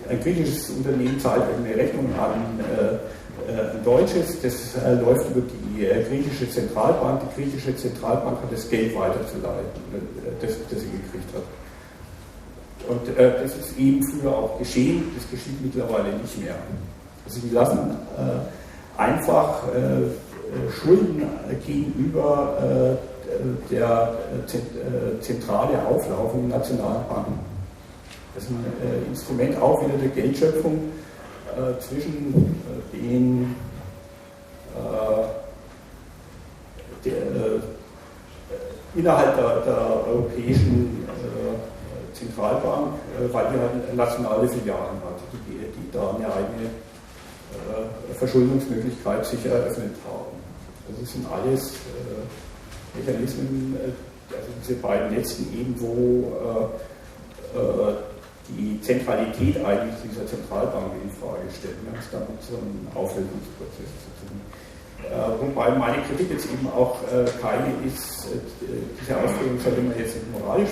ein griechisches Unternehmen zahlt eine Rechnung an ein deutsches, das läuft über die griechische Zentralbank. Die griechische Zentralbank hat das Geld weiterzuleiten, das sie gekriegt hat. Und das ist eben früher auch geschehen, das geschieht mittlerweile nicht mehr. Also die lassen einfach Schulden gegenüber der Zentrale auflaufen in nationalen Banken. Das ist ein Instrument auch wieder der Geldschöpfung zwischen den innerhalb der europäischen Zentralbank, weil die halt nationale Filialen hat, die da eine eigene Verschuldungsmöglichkeit sich eröffnet haben. Also das sind alles Mechanismen, also diese beiden letzten eben, wo die Zentralität eigentlich dieser Zentralbank in Frage stellt. Wir haben es damit so einen Auflösungsprozess zu tun. Wobei meine Kritik jetzt eben auch keine ist, diese Ausführung sollte man jetzt nicht moralisch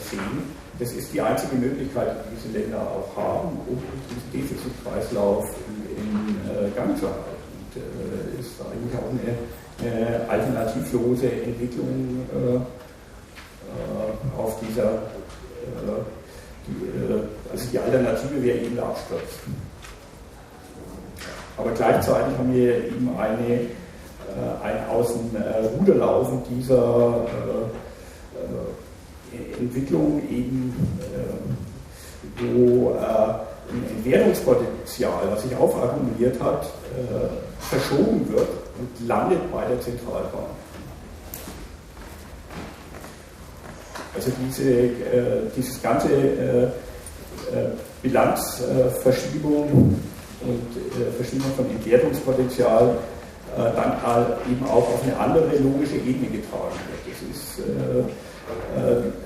sehen. Das ist die einzige Möglichkeit, die diese Länder auch haben, um diesen Defizitkreislauf in Gang zu halten. Und ist eigentlich auch eine alternativlose Entwicklung auf dieser, also die Alternative wäre eben der Absturz. Aber gleichzeitig haben wir eben ein Außenruderlaufen dieser Entwicklung eben, wo ein Entwertungspotenzial, was sich aufakkumuliert hat, verschoben wird und landet bei der Zentralbank. Also dieses ganze Bilanzverschiebung und Verschiebung von Entwertungspotenzial dann eben auch auf eine andere logische Ebene getragen wird. Das ist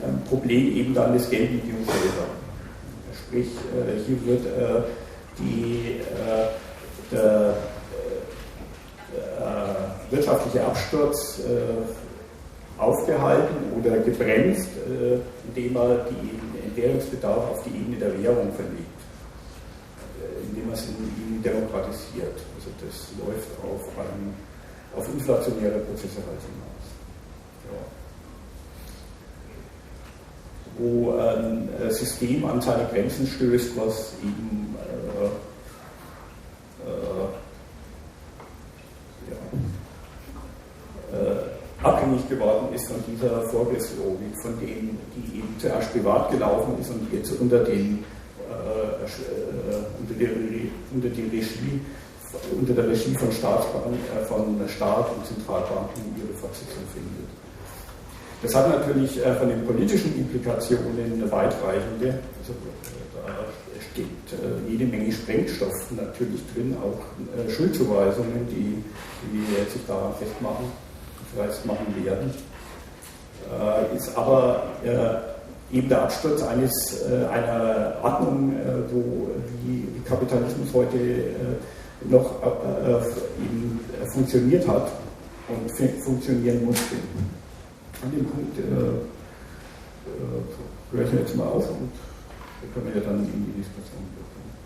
ein Problem eben dann des Geldmediums selber. Sprich, hier wird der wirtschaftliche Absturz aufgehalten oder gebremst, indem er den Entbehrungsbedarf auf die Ebene der Währung verlegt, indem er es ihn demokratisiert. Also das läuft auf inflationäre Prozesse halt hinaus. Ja. Wo ein System an seine Grenzen stößt, was eben abhängig geworden ist von dieser Vorgriffslogik, von denen, die eben zuerst privat gelaufen ist und jetzt unter der Regie von Staat und Zentralbanken ihre Fortsetzung findet. Das hat natürlich von den politischen Implikationen eine weitreichende, also da steckt jede Menge Sprengstoff natürlich drin, auch Schuldzuweisungen, die sich daran festmachen werden, ist aber eben der Absturz einer Ordnung, wo wie Kapitalismus heute noch eben funktioniert hat und funktionieren musste. An dem Punkt höre ich jetzt mal auf und wir können ja dann in die Diskussion kommen.